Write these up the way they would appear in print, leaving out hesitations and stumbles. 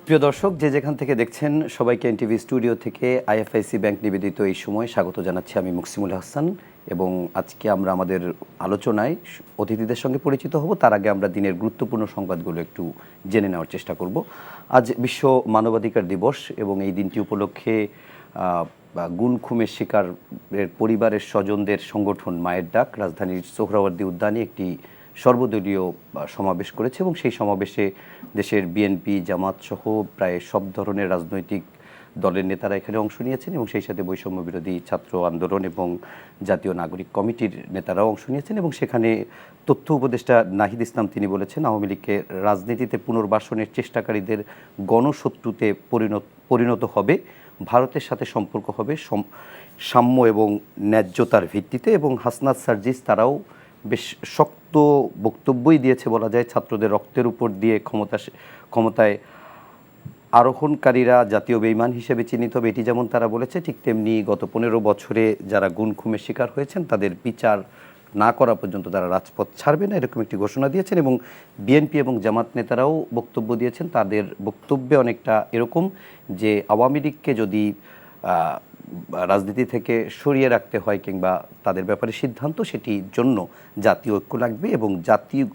প্রিয় দর্শক, যে যেখান থেকে দেখছেন সবাইকে এনটিভি স্টুডিও থেকে আইএফআইসি ব্যাংক নিবেদিত এই সময় স্বাগত জানাচ্ছি। আমি মুকসিমুল হাসান এবং আজকে আমরা আমাদের আলোচনায় অতিথিদের সঙ্গে পরিচিত হব। তার আগে আমরা দিনের গুরুত্বপূর্ণ সংবাদগুলো একটু জেনে নেওয়ার চেষ্টা করব। আজ বিশ্ব মানবাধিকার দিবস এবং এই দিনটি উপলক্ষে গুম খুনের শিকারের পরিবারের স্বজনদের সংগঠন মায়ের ডাক রাজধানীর সোহরাওয়ার্দী উদ্যানে একটি সর্বদলীয় সমাবেশ করেছে এবং সেই সমাবেশে দেশের বিএনপি, জামাত সহ প্রায় সব ধরনের রাজনৈতিক দলের নেতারা এখানে অংশ নিয়েছেন এবং সেই সাথে বৈষম্য বিরোধী ছাত্র আন্দোলন এবং জাতীয় নাগরিক কমিটির নেতারাও অংশ নিয়েছেন। এবং সেখানে তথ্য উপদেষ্টা নাহিদ ইসলাম তিনি বলেছেন, আওয়ামী লীগকে রাজনীতিতে পুনর্বাসনের চেষ্টাকারীদের গণশত্রুতে পরিণত হবে, ভারতের সাথে সম্পর্ক হবে সাম্য এবং ন্যায্যতার ভিত্তিতে। এবং হাসনাত সার্জিস তারাও বেশ শক্ত বক্তব্যই দিয়েছে বলা যায়। ছাত্রদের রক্তের উপর দিয়ে ক্ষমতায় আরোহণকারীরা জাতীয় বেঈমান হিসেবে চিহ্নিত হবে, এটি যেমন তারা বলেছে, ঠিক তেমনি গত 15 বছরে যারা গুম খুনের শিকার হয়েছেন তাদের বিচার না করা পর্যন্ত তারা রাজপথ ছাড়বে না, এরকম একটি ঘোষণা দিয়েছেন। এবং বিএনপি এবং জামাত নেতারাও বক্তব্য দিয়েছেন। তাদের বক্তব্যে অনেকটা এরকম যে আওয়ামী লীগকে যদি রাজনীতি থেকে সরিয়ে রাখতে হয় কিংবা তাদের ব্যাপারে সিদ্ধান্ত, সেটির জন্য জাতীয় ঐক্য লাগবে এবং জাতীয়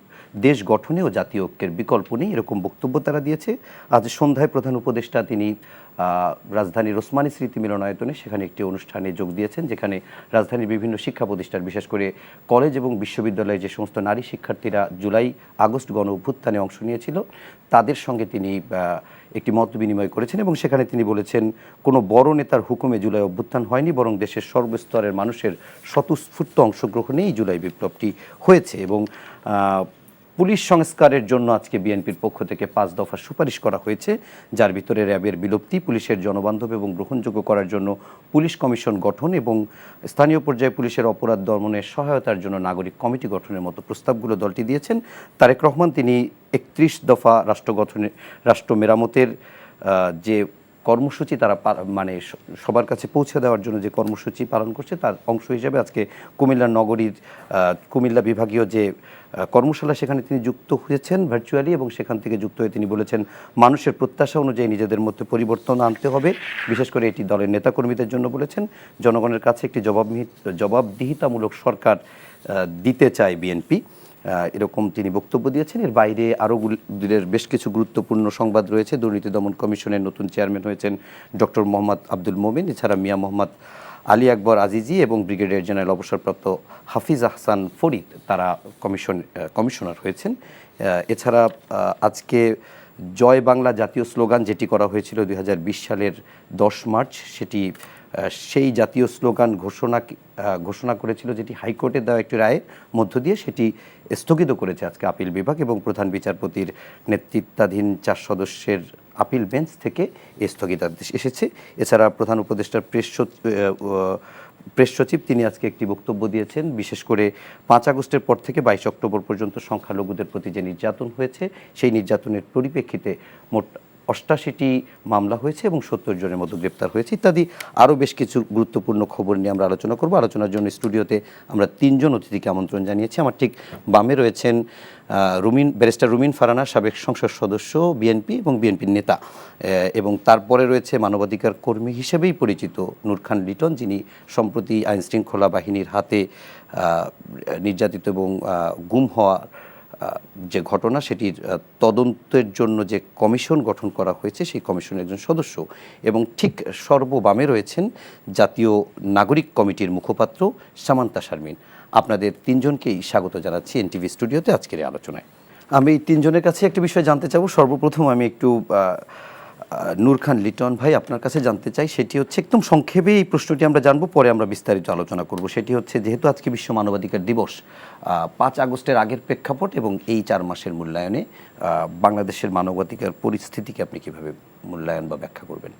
দেশ গঠনেও জাতীয় ঐক্যের বিকল্প নেই, এরকম বক্তব্য তারা দিয়েছে। আজ সন্ধ্যায় প্রধান উপদেষ্টা তিনি রাজধানীর ওসমানী স্মৃতি মিলনায়তনে সেখানে একটি অনুষ্ঠানে যোগ দিয়েছেন, যেখানে রাজধানীর বিভিন্ন শিক্ষা প্রতিষ্ঠান, বিশেষ করে কলেজ এবং বিশ্ববিদ্যালয়ে যে সমস্ত নারী শিক্ষার্থীরা জুলাই আগস্ট গণ অভ্যুত্থানে অংশ নিয়েছিল তাদের সঙ্গে তিনি একটি মত বিনিময় করেছেন। এবং সেখানে তিনি বলেছেন, কোনো বড় নেতার হুকুমে জুলাই অভ্যুত্থান হয়নি, বরং দেশের সর্বস্তরের মানুষের স্বতঃস্ফূর্ত অংশগ্রহণেই জুলাই বিপ্লবটি হয়েছে। এবং পুলিশ সংস্কারের জন্য আজকে বিএনপির পক্ষ থেকে 5 দফা সুপারিশ করা হয়েছে, যার ভিতরে র্যাবের বিলুপ্তি, পুলিশের জনবান্ধব এবং গ্রহণযোগ্য করার জন্য পুলিশ কমিশন গঠন এবং স্থানীয় পর্যায়ে পুলিশের অপরাধ দমনের সহায়তার জন্য নাগরিক কমিটি গঠনের মতো প্রস্তাবগুলো দলটি দিয়েছেন। তারেক রহমান তিনি 31 দফা রাষ্ট্র মেরামতের যে কর্মসূচি তারা মানে সবার কাছে পৌঁছে দেওয়ার জন্য যে কর্মসূচি পালন করছে তার অংশ হিসেবে আজকে কুমিল্লা নগরীর কুমিল্লা বিভাগীয় যে কর্মশালা সেখানে তিনি যুক্ত হয়েছেন ভার্চুয়ালি। এবং সেখান থেকে যুক্ত হয়ে তিনি বলেছেন, মানুষের প্রত্যাশা অনুযায়ী নিজেদের মধ্যে পরিবর্তন আনতে হবে, বিশেষ করে এটি দলের নেতাকর্মীদের জন্য বলেছেন। জনগণের কাছে একটি জবাবদিহিতামূলক সরকার দিতে চায় বিএনপি, এরকম তিনি বক্তব্য দিয়েছেন। এর বাইরে আরও দিনের বেশ কিছু গুরুত্বপূর্ণ সংবাদ রয়েছে। দুর্নীতি দমন কমিশনের নতুন চেয়ারম্যান হয়েছেন ডক্টর মোহাম্মদ আব্দুল মোমিন, এছাড়া মিয়া মোহাম্মদ আলী আকবর আজিজি এবং ব্রিগেডিয়ার জেনারেল অবসরপ্রাপ্ত হাফিজ আহসান ফরিদ তারা কমিশনার হয়েছেন। এছাড়া আজকে জয় বাংলা জাতীয় স্লোগান যেটি করা হয়েছিল 2020 সালের 10 মার্চ, সেই জাতীয় স্লোগান ঘোষণা করেছিল, যেটি হাইকোর্টের দেওয়া একটি রায়ের মধ্য দিয়ে সেটি স্থগিত করেছে আজকে আপিল বিভাগ এবং প্রধান বিচারপতির নেতৃত্বাধীন 4 সদস্যের আপিল বেঞ্চ থেকে স্থগিতাদেশ এসেছে। এছাড়া প্রধান উপদেষ্টার প্রেস সচিব তিনি আজকে একটি বক্তব্য দিয়েছেন, বিশেষ করে 5 আগস্টের পর থেকে 22 অক্টোবর পর্যন্ত সংখ্যালঘুদের প্রতি যে নির্যাতন হয়েছে সেই নির্যাতনের পরিপ্রেক্ষিতে মোট 88টি মামলা হয়েছে এবং 70 জনের মতো গ্রেপ্তার হয়েছে ইত্যাদি আরও বেশ কিছু গুরুত্বপূর্ণ খবর নিয়ে আমরা আলোচনা করব। আলোচনার জন্য স্টুডিওতে আমরা 3 জন অতিথিকে আমন্ত্রণ জানিয়েছি। আমার ঠিক বামে রয়েছেন ব্যারিস্টার রুমিন ফারহানা, সাবেক সংসদ সদস্য বিএনপি এবং বিএনপির নেতা, এবং তারপরে রয়েছে মানবাধিকার কর্মী হিসেবেই পরিচিত নূর খান লিটন, যিনি সম্প্রতি আইনশৃঙ্খলা বাহিনীর হাতে নির্যাতিত এবং গুম হওয়া যে ঘটনা সেটির তদন্তের জন্য যে কমিশন গঠন করা হয়েছে সেই কমিশনের একজন সদস্য। এবং ঠিক সর্ববামে রয়েছেন জাতীয় নাগরিক কমিটির মুখপাত্র সামান্তা শারমিন। আপনাদের 3 জনকেই স্বাগত জানাচ্ছি এনটিভি স্টুডিওতে আজকের এই আলোচনায়। আমি 3 জনের কাছে একটা বিষয় জানতে চাবো। সর্বপ্রথম আমি একটু নূর খান লিটন ভাই আপনার কাছে জানতে চাই, সেটি হচ্ছে একদম সংক্ষেপে এই প্রশ্নটি আমরা জানবো, পরে আমরা বিস্তারিত আলোচনা করব। সেটি হচ্ছে, যেহেতু আজকে বিশ্ব মানবাধিকার দিবস, 5 আগস্টের আগের প্রেক্ষাপট এবং এই 4 মাসের মূল্যায়নে বাংলাদেশের মানবাধিকার পরিস্থিতিকে আপনি কীভাবে মূল্যায়ন বা ব্যাখ্যা করবেন?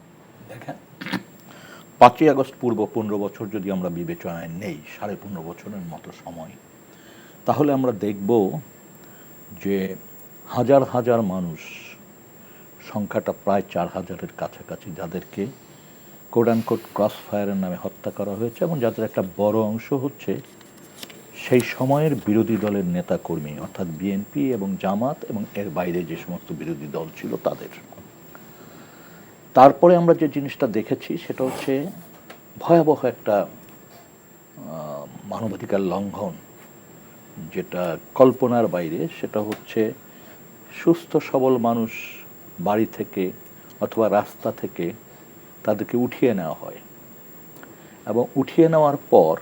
দেখেন, 5ই আগস্ট পূর্ব 15 বছর যদি আমরা বিবেচনায় নেই, 15.5 বছরের মতো সময়, তাহলে আমরা দেখব যে হাজার হাজার মানুষ, সংখ্যাটা প্রায় 4,000-এর কাছাকাছি, যাদেরকে কোড অ্যান্ড কোড ক্রস ফায়ারের নামে হত্যা করা হয়েছে এবং যাদের একটা বড় অংশ হচ্ছে সেই সময়ের বিরোধী দলের নেতাকর্মী, অর্থাৎ বিএনপি এবং জামাত এবং এর বাইরে যে সমস্ত বিরোধী দল ছিল তাদের। তারপরে আমরা যে জিনিসটা দেখেছি সেটা হচ্ছে ভয়াবহ একটা মানবাধিকার লঙ্ঘন, যেটা কল্পনার বাইরে। সেটা হচ্ছে সুস্থ সবল মানুষ বাড়ি থেকে অথবা রাস্তা থেকে তাদেরকে উঠিয়ে নেওয়া হয়, এবং উঠিয়ে নেওয়ার পর,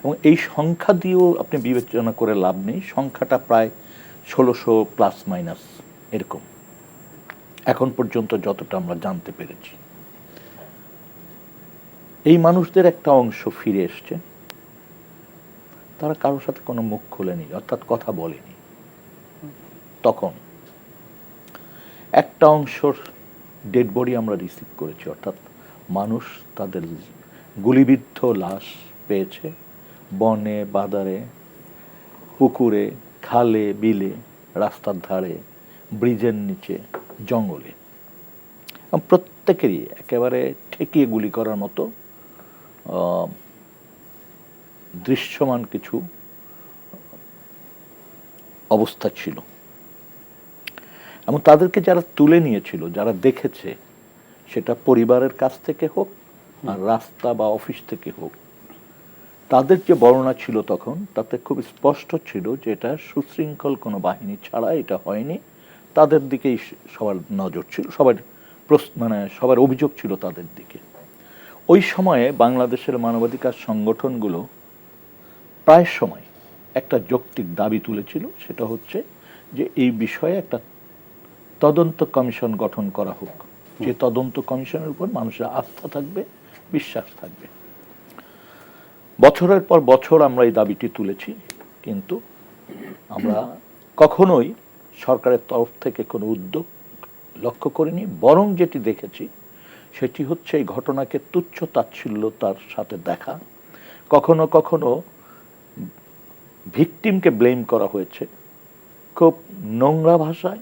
এবং এই সংখ্যা দিয়েও আপনি বিবেচনা করে লাভ নেই, সংখ্যাটা প্রায় 1600 প্লাস মাইনাস এরকম এখন পর্যন্ত যতটা আমরা জানতে পেরেছি। এই মানুষদের একটা অংশ ফিরে এসছে, তারা কারোর সাথে কোনো মুখ খোলেনি, অর্থাৎ কথা বলেনি। তখন একটা অংশর ডেড বডি আমরা রিসিভ করেছি, অর্থাৎ মানুষ তাদের গুলিবিদ্ধ লাশ পেয়েছে বনে, বাজারে, পুকুরে, খালে, বিলে, রাস্তার ধারে, ব্রিজের নিচে, জঙ্গলে। প্রত্যেকেরই একেবারে ঠেকিয়ে গুলি করার মতো দৃশ্যমান কিছু অবস্থা ছিল। এবং তাদেরকে যারা তুলে নিয়েছিল, যারা দেখেছে, সেটা পরিবারের কাছ থেকে হোক আর রাস্তা বা অফিস থেকে হোক, তাদের যে বর্ণনা ছিল তখন, তাতে খুব স্পষ্ট ছিল যে এটা সুশৃঙ্খল কোনো বাহিনী ছাড়া এটা হয়নি। তাদের দিকেই সবার নজর ছিল, সবার অভিযোগ ছিল তাদের দিকে। ওই সময়ে বাংলাদেশের মানবাধিকার সংগঠনগুলো প্রায় সময় একটা যৌক্তিক দাবি তুলেছিল, সেটা হচ্ছে যে এই বিষয়ে একটা তদন্ত কমিশন গঠন করা হোক, যে তদন্ত কমিশনের উপর মানুষের আস্থা থাকবে, বিশ্বাস থাকবে। বছরের পর বছর আমরা এই দাবিটি তুলেছি, কিন্তু আমরা কখনোই সরকারের তরফ থেকে কোনো উদ্যোগ লক্ষ্য করিনি। বরং যেটি দেখেছি সেটি হচ্ছে এই ঘটনাকে তুচ্ছ তাচ্ছিল্যতার সাথে দেখা। কখনো কখনো ভিকটিমকে ব্লেম করা হয়েছে খুব নোংরা ভাষায়,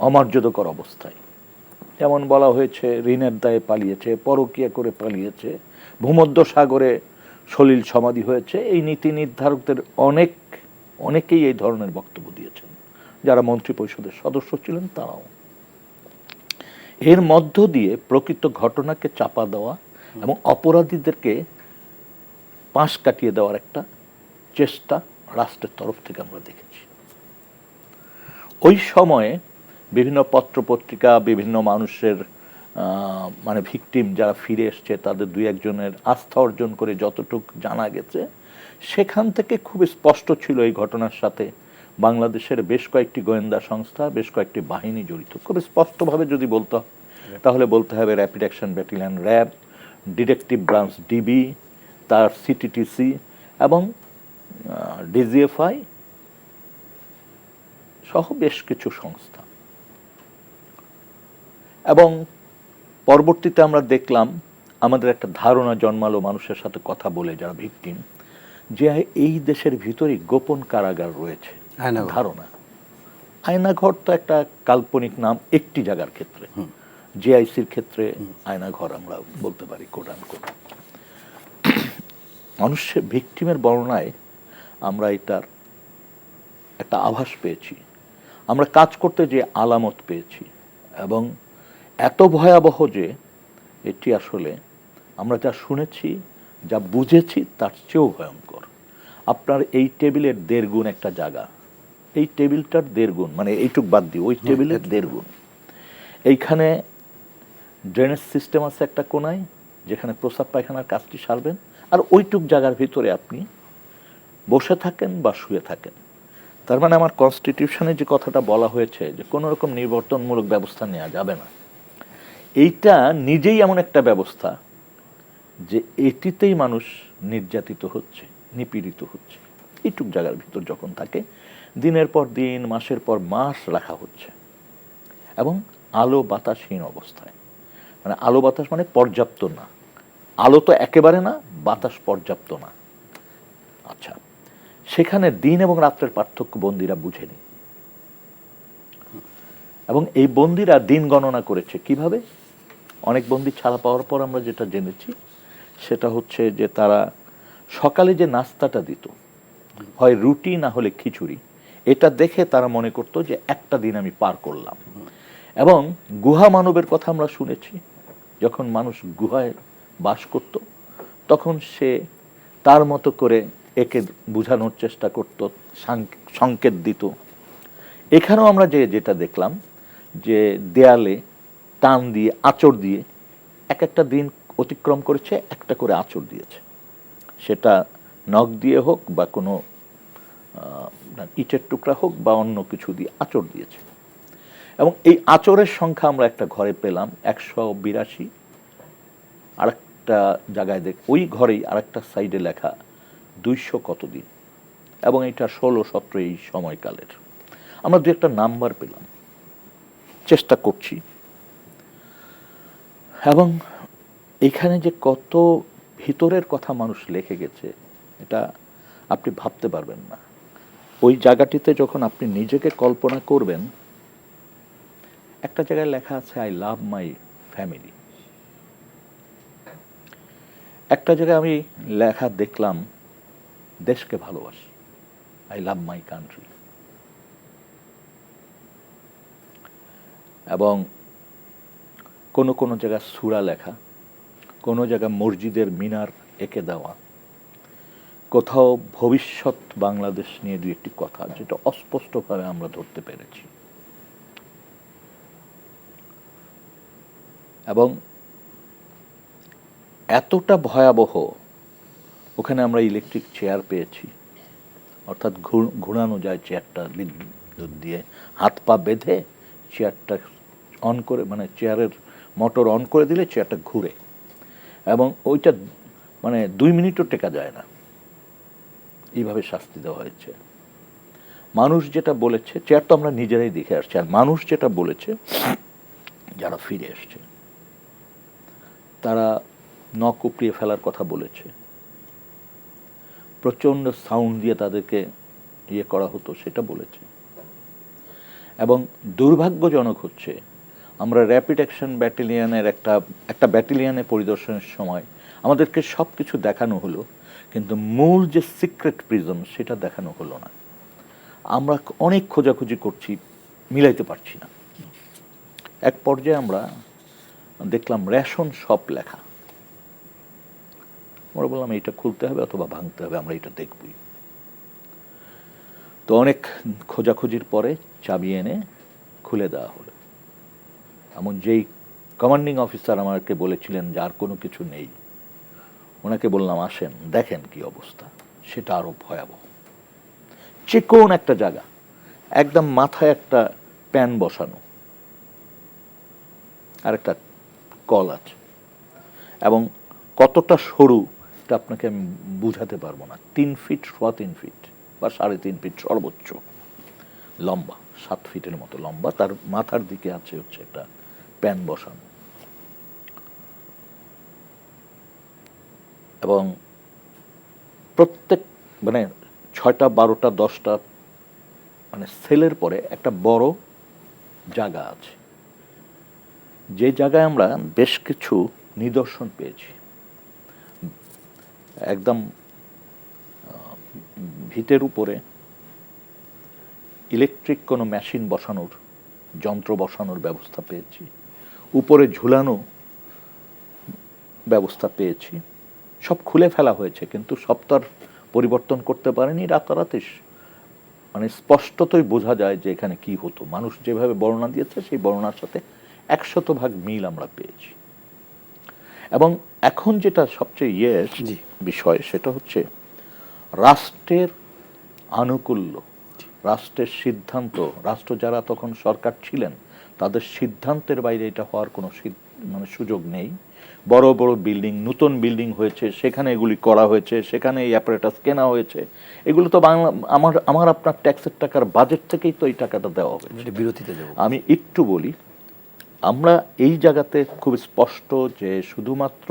অমর্যাদাকর অবস্থায়। যেমন বলা হয়েছে ঋণের দায়ে পালিয়েছে, পরকীয়া করে পালিয়েছে, ভূমধ্য সাগরে সলিল সমাধি হয়েছে। এই নীতি নির্ধারকদের অনেকেই এই ধরনের বক্তব্য দিয়েছেন, যারা মন্ত্রী পরিষদের সদস্য ছিলেন তারাও। এর মধ্য দিয়ে প্রকৃত ঘটনাকে চাপা দেওয়া এবং অপরাধীদেরকে পাশ কাটিয়ে দেওয়ার একটা চেষ্টা রাষ্ট্রের তরফ থেকে আমরা দেখেছি। ওই সময়ে বিভিন্ন পত্রপত্রিকা, বিভিন্ন মানুষের ভিকটিম যারা ফিরে এসছে, তাদের দুই একজনের আস্থা অর্জন করে যতটুকু জানা গেছে, সেখান থেকে খুব স্পষ্ট ছিল এই ঘটনার সাথে বাংলাদেশের বেশ কয়েকটি গোয়েন্দা সংস্থা, বেশ কয়েকটি বাহিনী জড়িত। খুব স্পষ্টভাবে যদি বলতে হয় তাহলে বলতে হবে rapid action battalion RAB, detective branch DB, তার সিটিটিসি এবং ডিজিএফআই সহ বেশ কিছু সংস্থা। এবং পরবর্তীতে আমরা দেখলাম, আমাদের একটা ধারণা জন্মালো মানুষের সাথে কথা বলে যারা ভিকটিম, যে এই দেশের ভিতরে গোপন কারাগার রয়েছে। ধারণা, আয়নাঘর তো একটা কাল্পনিক নাম একটি জায়গার ক্ষেত্রে, জেআইসির ক্ষেত্রে আয়নাঘর আমরা বলতে পারি কোডান কোড। মানুষের ভিকটিমের বর্ণনায় আমরা এটার একটা আভাস পেয়েছি, আমরা কাজ করতে যে আলামত পেয়েছি, এবং এত ভয়াবহ যে এটি আসলে আমরা যা শুনেছি, যা বুঝেছি তার চেয়েও ভয়ঙ্কর। আপনার এই টেবিলের 1.5 গুণ একটা জায়গা, এই টেবিলটার 1.5 গুণ, মানে এইটুক বাদ দিয়ে ওই টেবিলের 1.5 গুণ। এইখানে ড্রেনেজ সিস্টেম আছে একটা কোনায়, যেখানে প্রস্রাব পায়খানার কাজটি সারবেন, আর ওইটুক জায়গার ভিতরে আপনি বসে থাকেন বা শুয়ে থাকেন। তার মানে আমার কনস্টিটিউশনে যে কথাটা বলা হয়েছে যে কোনো রকম নিবর্তনমূলক ব্যবস্থা নেওয়া যাবে না, এইটা নিজেই এমন একটা ব্যবস্থা যে এটিতেই মানুষ নির্যাতিত হচ্ছে, নিপীড়িত হচ্ছে। এইটুক জায়গার ভিতর যখন থাকে, দিনের পর দিন, মাসের পর মাস রাখা হচ্ছে, এবং আলো বাতাসহীন অবস্থায়। মানে আলো বাতাস মানে পর্যাপ্ত না, আলো তো একেবারে না, বাতাস পর্যাপ্ত না। আচ্ছা, সেখানে দিন এবং রাত্রের পার্থক্য বন্দীরা বুঝেনি, এবং এই বন্দীরা দিন গণনা করেছে কিভাবে। অনেক বন্দী ছাড়া পাওয়ার পর আমরা যেটা জেনেছি সেটা হচ্ছে যে তারা সকালে যে নাস্তাটা দিত, হয় রুটি না হলে খিচুড়ি, এটা দেখে তারা মনে করতো যে একটা দিন আমি পার করলাম। এবং গুহা মানবের কথা আমরা শুনেছি, যখন মানুষ গুহায় বাস করত তখন সে তার মতো করে একে বোঝানোর চেষ্টা করত, সংকেত দিত। এখানেও আমরা যেটা দেখলাম যে দেয়ালে টান দিয়ে আঁচড় দিয়ে এক একটা দিন অতিক্রম করেছে, একটা করে আঁচড় দিয়েছে, সেটা নখ দিয়ে হোক বা কোনো ইটের টুকরা হোক বা অন্য কিছু দিয়ে আঁচড় দিয়েছে। এবং এই আঁচড়ের সংখ্যা আমরা একটা ঘরে পেলাম 182, আরেকটা জায়গায় ওই ঘরেই আরেকটা সাইডে লেখা 200 কতদিন, এবং এটা 16-17 এই সময়কালের। আমরা দু একটা নাম্বার পেলাম, চেষ্টা করছি। এবং এখানে যে কত ভিতরের কথা মানুষ লিখে গেছে এটা আপনি ভাবতে পারবেন না। ওই জায়গাটিতে যখন আপনি নিজেকে কল্পনা করবেন, একটা জায়গায় লেখা আছে আই লাভ মাই ফ্যামিলি, একটা জায়গায় আমি লেখা দেখলাম দেশকে ভালোবাসি, আই লাভ মাই কান্ট্রি। এবং কোনো কোনো জায়গায় সূরা লেখা, কোনো জায়গায় মসজিদের মিনার এঁকে দেওয়া, কোথাও ভবিষ্যৎ বাংলাদেশ নিয়ে দু একটি কথা, যেটা অস্পষ্টভাবে আমরা ধরতে পেরেছি। এবং এতটা ভয়াবহ, ওখানে আমরা ইলেকট্রিক চেয়ার পেয়েছি, অর্থাৎ ঘোরানো যায় চেয়ারটা বিদ্যুৎ দিয়ে, হাত পা বেঁধে চেয়ারটা অন করে, মানে চেয়ারের মোটর অন করে দিলে চেয়ারটা ঘুরে, এবং ওইটা মানে 2 মিনিটও টেকা যায় না, এইভাবে শাস্তি দেওয়া হয়েছে। মানুষ যেটা বলেছে, চেয়ার তো আমরা নিজেরাই দেখে আসছি, আর মানুষ যেটা বলেছে যারা ফিরে এসছে তারা নখ উপড়িয়ে ফেলার কথা বলেছে, প্রচণ্ড সাউন্ড দিয়ে তাদেরকে ইয়ে করা হতো সেটা বলেছে। এবং দুর্ভাগ্যজনক হচ্ছে, আমরা র্যাপিড অ্যাকশন ব্যাটালিয়নের একটা ব্যাটালিয়নে পরিদর্শনের সময় আমাদেরকে সব কিছু দেখানো হলো, কিন্তু মূল যে সিক্রেট প্রিজন সেটা দেখানো হলো না। আমরা অনেক খোঁজাখুঁজি করছি, মিলাইতে পারছি না। এক পর্যায়ে আমরা দেখলাম রেশন শপ লেখা, আমরা বললাম এইটা খুলতে হবে অথবা ভাঙতে হবে, আমরা এটা দেখবই। তো অনেক খোঁজাখুঁজির পরে চাবি এনে খুলে দেওয়া হলো। এমন যেই কমান্ডিং অফিসার আমাকে বলেছিলেন যে আর কোনো কিছু নেই, ওনাকে বললাম আসেন দেখেন কি অবস্থা। সেটা আরো ভয়াবহ। চিকন একটা জায়গা, একদম মাথায় একটা প্যান বসানো, আর একটা কল আছে, এবং কতটা সরু এটা আপনাকে আমি বুঝাতে পারবো না। 3 ফিট, 3 ফিট বা 3.5 ফিট সর্বোচ্চ লম্বা, 7 ফিটের মতো লম্বা। তার মাথার দিকে আছে হচ্ছে একটা প্যান বসানো, এবং প্রত্যেক মানে 6টা 12টা 10টা মানে সেলের পরে একটা বড় জায়গা আছে, যে জায়গায় আমরা বেশ কিছু নিদর্শন পেয়েছি। একদম ভিতের উপরে ইলেকট্রিক কোনো মেশিন বসানোর, যন্ত্র বসানোর ব্যবস্থা পেয়েছি, উপরে ঝুলানো ব্যবস্থা পেয়েছি। সব খুলে ফেলা হয়েছে, কিন্তু সব তো আর পরিবর্তন করতে পারেনি রাতারাতি। মানে স্পষ্টতই বোঝা যায় যে এখানে কি হতো। মানুষ যেভাবে বর্ণনা দিয়েছে সেই বর্ণনার সাথে 100% মিল আমরা পেয়েছি। এবং এখন যেটা সবচেয়ে বিষয়, সেটা হচ্ছে রাষ্ট্রের আনুকূল্য, রাষ্ট্রের সিদ্ধান্ত, রাষ্ট্র যারা তখন সরকার ছিলেন তাদের সিদ্ধান্তের বাইরে এটা হওয়ার কোনো মানে সুযোগ নেই। বড় বড় বিল্ডিং, নতুন বিল্ডিং হয়েছে, সেখানে এগুলি করা হয়েছে, সেখানে এই অ্যাপারেটাস কেনা হয়েছে। এগুলো তো আমার আপনার ট্যাক্সের টাকার বাজেট থেকেই তো এই টাকাটা দেওয়া হবে। বিরতিতে যাব আমি একটু বলি, আমরা এই জায়গাতে খুব স্পষ্ট যে শুধুমাত্র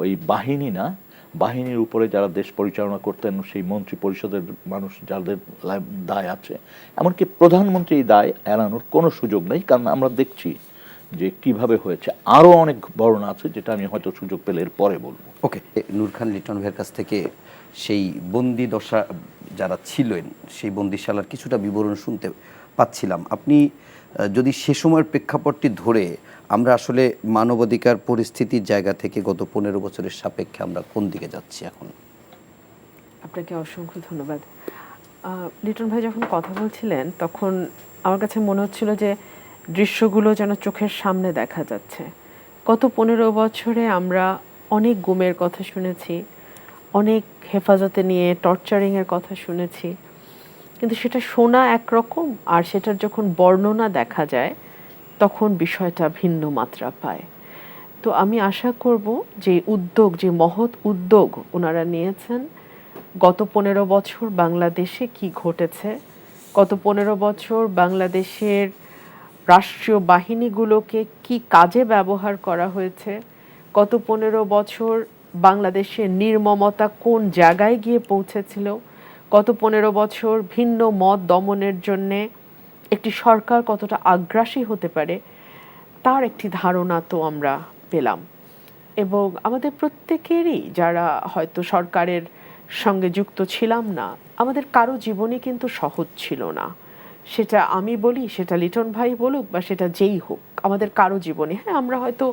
ওই বাহিনী না, বাহিনীর উপরে যারা দেশ পরিচালনা করতেন সেই মন্ত্রী পরিষদের মানুষ যাদের দায় আছে, এমনকি প্রধানমন্ত্রী এই দায় এড়ানোর কোনো সুযোগ নেই। কারণ আমরা দেখছি যে কিভাবে হয়েছে। আরও অনেক বর্ণনা আছে যেটা আমি হয়তো সুযোগ পেলে এর পরে বলবো। ওকে, নূর খান লিটন ভাইয়ের কাছ থেকে সেই বন্দি দশা যারা ছিলেন সেই বন্দিশালার কিছুটা বিবরণ শুনতে পাচ্ছিলাম। আপনি যদি সে সময়ের প্রেক্ষাপটটি ধরে আমরা আসলে মানবাধিকার পরিস্থিতির জায়গা থেকে গত 15 বছরের সাপেক্ষে আমরা কোন দিকে যাচ্ছি এখন? আপনাকে অসংখ্য ধন্যবাদ। লিটন ভাই যখন কথা বলছিলেন তখন আমার কাছে মনে হচ্ছিল যে দৃশ্যগুলো যেন চোখের সামনে দেখা যাচ্ছে। গত 15 বছরে আমরা অনেক গুমের কথা শুনেছি, অনেক হেফাজতে নিয়ে টর্চারিংয়ের কথা শুনেছি, কিন্তু সেটা শোনা একরকম আর সেটার যখন বর্ণনা দেখা যায় তখন বিষয়টা ভিন্ন মাত্রা পায়। তো আমি আশা করব যে উদ্যোগ, যে মহৎ উদ্যোগ ওনারা নিয়েছেন, গত 15 বছর বাংলাদেশে কি ঘটেছে, গত 15 বছর বাংলাদেশের রাষ্ট্রীয় বাহিনীগুলোকে কি কাজে ব্যবহার করা হয়েছে, গত 15 বছর বাংলাদেশের নির্মমতা কোন জায়গায় গিয়ে পৌঁছেছিল, গত 15 বছর ভিন্ন মত দমনের জন্যে একটি সরকার কতটা আগ্রাসী হতে পারে তার একটি ধারণা তো আমরা পেলাম। এবং আমাদের প্রত্যেকেরই, যারা হয়তো সরকারের সঙ্গে যুক্ত ছিলাম না, আমাদের কারো জীবনই কিন্তু সহজ ছিল না। সেটা আমি বলি, সেটা লিটন ভাই বলুক, বা সেটা যেই হোক, আমাদের কারো জীবনে, হ্যাঁ আমরা হয়তো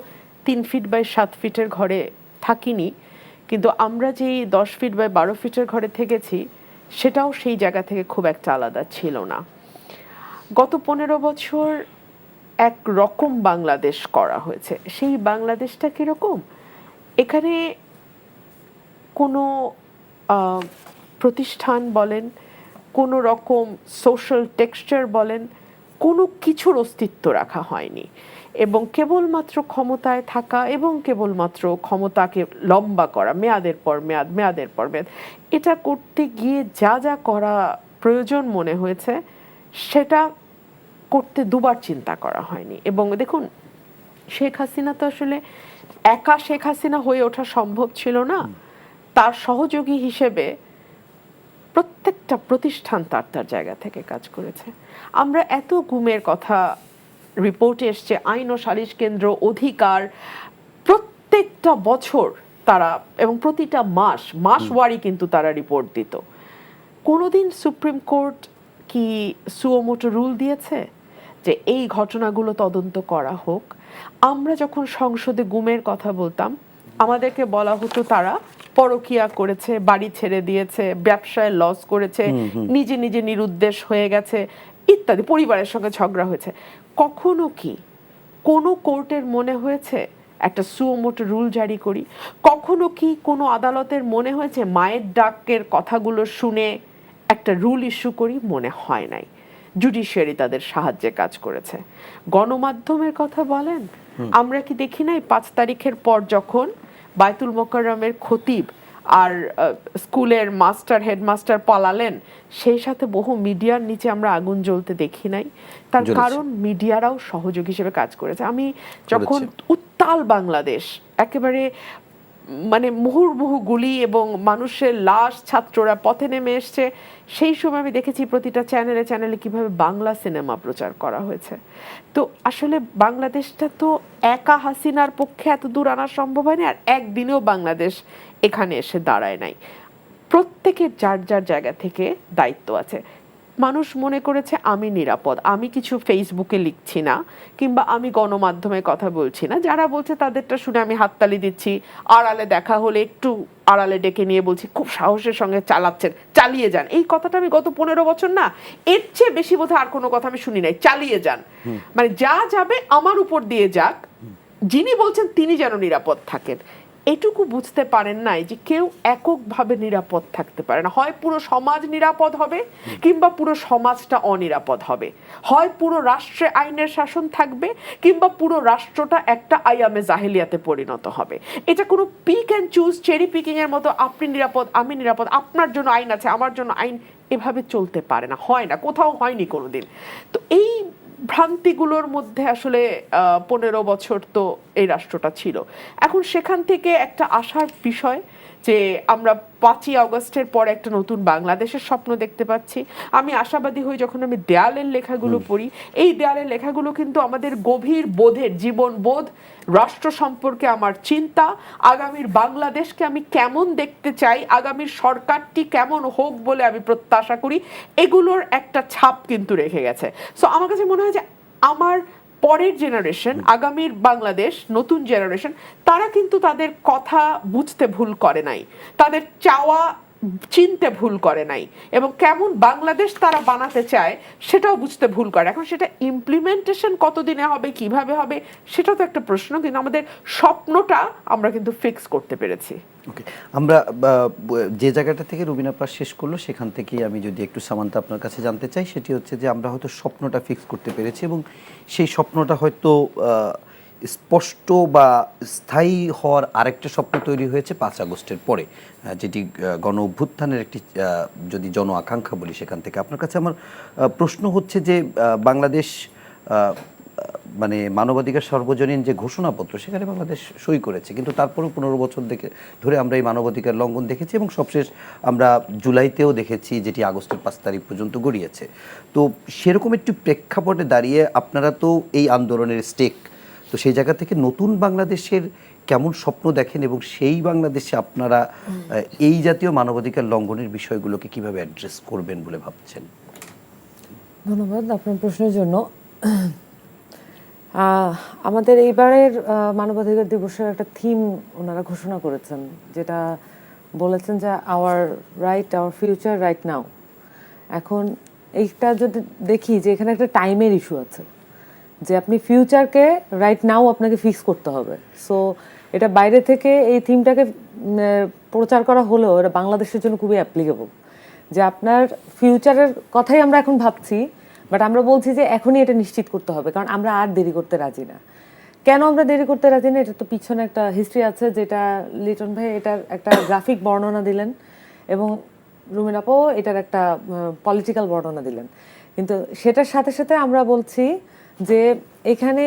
3 ফিট বাই 7 ফিটের ঘরে থাকিনি, কিন্তু আমরা যেই 10 ফিট বাই 12 ফিটের ঘরে থেকেছি সেটাও সেই জায়গা থেকে খুব একটা আলাদা ছিল না। গত 15 বছর এক রকম বাংলাদেশ করা হয়েছে। সেই বাংলাদেশটা কিরকম? এখানে কোনো প্রতিষ্ঠান বলেন, কোনো রকম সোশ্যাল টেক্সচার বলেন, কোনো কিছুর অস্তিত্ব রাখা হয়নি। এবং কেবলমাত্র ক্ষমতায় থাকা এবং কেবলমাত্র ক্ষমতাকে লম্বা করা, মেয়াদের পর মেয়াদ, মেয়াদের পর মেয়াদ, এটা করতে গিয়ে যা যা করা প্রয়োজন মনে হয়েছে সেটা করতে দুবার চিন্তা করা হয়নি। এবং দেখুন, শেখ হাসিনা তো আসলে একা শেখ হাসিনা হয়ে ওঠা সম্ভব ছিল না। তার সহযোগী হিসেবে প্রত্যেকটা প্রতিষ্ঠান তার তার জায়গা থেকে কাজ করেছে। আমরা এত গুমের কথা রিপোর্টে এসছে, আইন ও সালিশ কেন্দ্র, অধিকার, প্রত্যেকটা বছর তারা, এবং প্রতিটা মাস ওয়ারি কিন্তু তারা রিপোর্ট দিত। কোনোদিন সুপ্রিম কোর্ট কি সুও মোটো রুল দিয়েছে যে এই ঘটনাগুলো তদন্ত করা হোক? আমরা যখন সংসদে গুমের কথা বলতাম আমাদেরকে বলা হতো তারা পরকিয়া করেছে, বাড়ি ছেড়ে দিয়েছে, ব্যবসায় লস করেছে, নিজে নিজে নিরুদ্দেশ হয়ে গেছে ইত্যাদি, পরিবারের সঙ্গে ঝগড়া হয়েছে। কখনো কি কোনো কোর্টের মনে হয়েছে একটা সুও মোটো রুল জারি করি? কখনো কি কোনো আদালতের মনে হয়েছে মায়ের ডাকের কথাগুলো শুনে একটা রুল ইস্যু করি? মনে হয় নাই। জুডিশিয়ারি তাদের সাহায্যে কাজ করেছে। গণমাধ্যমের কথা বলেন, আমরা কি দেখি নাই 5 তারিখের পর যখন বায়তুল মোকাররমের খতিব আর স্কুলের মাস্টার, হেডমাস্টার পালালেন, সেই সাথে বহু মিডিয়ার নিচে আমরা আগুন জ্বলতে দেখি নাই? তার কারণ মিডিয়ারাও সহযোগী হিসেবে কাজ করেছে। আমি যখন উত্তাল বাংলাদেশ, একেবারে মানে মুহুর্মুহু গুলি এবং মানুষের লাশ, ছাত্ররা পথে নেমে এসছে, সেই সময় আমি দেখেছি প্রতিটা চ্যানেলে চ্যানেলে কিভাবে বাংলা সিনেমা প্রচার করা হয়েছে। তো আসলে বাংলাদেশটা তো একা হাসিনার পক্ষে এত দূর আনা সম্ভব হয়নি, আর একদিনেও বাংলাদেশ এখানে এসে দাঁড়ায় নাই। প্রত্যেকের যার যার জায়গা থেকে দায়িত্ব আছে। মানুষ মনে করেছে আমি নিরাপদ, আমি কিছু ফেসবুকে লিখছি না কিংবা আমি গণমাধ্যমে কথা বলছি না, যারা বলছে তাদেরটা শুনে আমি হাততালি দিচ্ছি, আড়ালে দেখা হলে একটু আড়ালে ডেকে নিয়ে বলছি খুব সাহসের সঙ্গে চালাচ্ছেন, চালিয়ে যান। এই কথাটা আমি গত 15 বছর না, এর চেয়ে বেশি বোধহয় আর কোনো কথা আমি শুনি নাই। চালিয়ে যান মানে যা যাবে আমার উপর দিয়ে যাক, যিনি বলছেন তিনি যেন নিরাপদ থাকেন। এটুকু বুঝতে পারেন নাই যে কেউ এককভাবে নিরাপদ থাকতে পারে না। হয় পুরো সমাজ নিরাপদ হবে কিংবা পুরো সমাজটা অনিরাপদ হবে। হয় পুরো রাষ্ট্রে আইনের শাসন থাকবে কিংবা পুরো রাষ্ট্রটা একটা আইয়ামে জাহেলিয়াতে পরিণত হবে। এটা কোনো pick and choose, cherry picking এর মতো আপনি নিরাপদ আমি নিরাপদ, আপনার জন্য আইন আছে আমার জন্য আইন, এভাবে চলতে পারে না, হয় না, কোথাও হয়নি কোনোদিন। তো এই ভ্রান্তিগুলোর মধ্যে আসলে 15 বছর তো এই রাষ্ট্রটা ছিল। এখন সেখান থেকে একটা আশার বিষয় যে আমরা 5ই আগস্টের পর একটা নতুন বাংলাদেশের স্বপ্ন দেখতে পাচ্ছি। আমি আশাবাদী হই যখন আমি দেয়ালের লেখাগুলো পড়ি। এই দেয়ালের লেখাগুলো কিন্তু আমাদের গভীর বোধের, জীবন বোধ, রাষ্ট্র সম্পর্কে আমার চিন্তা, আগামীর বাংলাদেশকে আমি কেমন দেখতে চাই, আগামীর সরকারটি কেমন হোক বলে আমি প্রত্যাশা করি, এগুলোর একটা ছাপ কিন্তু রেখে গেছে। সো আমার কাছে মনে হয় যে আমার পরের জেনারেশন, আগামীর বাংলাদেশ, নতুন জেনারেশন, তারা কিন্তু তাদের কথা বুঝতে ভুল করে নাই, তাদের চাওয়া চিনতে ভুল করে নাই, এবং কেমন বাংলাদেশ তারা বানাতে চায় সেটাও বুঝতে ভুল করে। এখন সেটা ইমপ্লিমেন্টেশন কতদিনে হবে, কিভাবে হবে, সেটা তো একটা প্রশ্ন, কিন্তু আমাদের স্বপ্নটা আমরা কিন্তু ফিক্স করতে পেরেছি। ওকে, আমরা যে জায়গাটা থেকে রুবিনা পাস শেষ করলো সেখান থেকেই আমি যদি একটু সামান্তা আপনার কাছে জানতে চাই, সেটি হচ্ছে যে আমরা হয়তো স্বপ্নটা ফিক্স করতে পেরেছি এবং সেই স্বপ্নটা হয়তো স্পষ্ট বা স্থায়ী হওয়ার আরেকটা স্বপ্ন তৈরি হয়েছে 5 আগস্টের পরে, যেটি গণ অভ্যুত্থানের একটি যদি জন আকাঙ্ক্ষা বলি। সেখান থেকে আপনার কাছে আমার প্রশ্ন হচ্ছে যে বাংলাদেশ মানে মানবাধিকার সর্বজনীন যে ঘোষণাপত্র, সেখানে বাংলাদেশ সই করেছে, কিন্তু তারপরেও 15 বছর ধরে আমরা এই মানবাধিকার লঙ্ঘন দেখেছি এবং সবশেষ আমরা জুলাইতেও দেখেছি, যেটি আগস্টের 5 তারিখ পর্যন্ত গড়িয়েছে। তো সেরকম একটি প্রেক্ষাপটে দাঁড়িয়ে আপনারা তো এই আন্দোলনের স্টেক, তো সেই জায়গা থেকে নতুন বাংলাদেশের কেমন স্বপ্ন দেখেন এবং সেই বাংলাদেশে আপনারা এই জাতীয় মানবাধিকার লঙ্ঘনের বিষয়গুলোকে কিভাবে অ্যাড্রেস করবেন বলে ভাবছেন? ধন্যবাদ আপনার প্রশ্নের জন্য। আমাদের এইবারের মানবাধিকার দিবসের একটা থিম ওনারা ঘোষণা করেছেন, যেটা বলেছেন যে hour right, our future right now. এখন এইটা যদি দেখি যে এখানে একটা টাইমের ইস্যু আছে, যে আপনি ফিউচারকে রাইট নাও আপনাকে ফিক্স করতে হবে। সো এটা বাইরে থেকে এই থিমটাকে প্রচার করা হলেও এটা বাংলাদেশের জন্য খুবই অ্যাপ্লিকেবল, যে আপনার ফিউচারের কথাই আমরা এখন ভাবছি, বাট আমরা বলছি যে এখনই এটা নিশ্চিত করতে হবে, কারণ আমরা আর দেরি করতে রাজি না। কেন আমরা দেরি করতে রাজি না? এটা তো পিছনে একটা হিস্ট্রি আছে, যেটা লিটন ভাই এটার একটা গ্রাফিক বর্ণনা দিলেন এবং রুমিন আপু এটার একটা পলিটিক্যাল বর্ণনা দিলেন। কিন্তু সেটার সাথে সাথে আমরা বলছি যে এখানে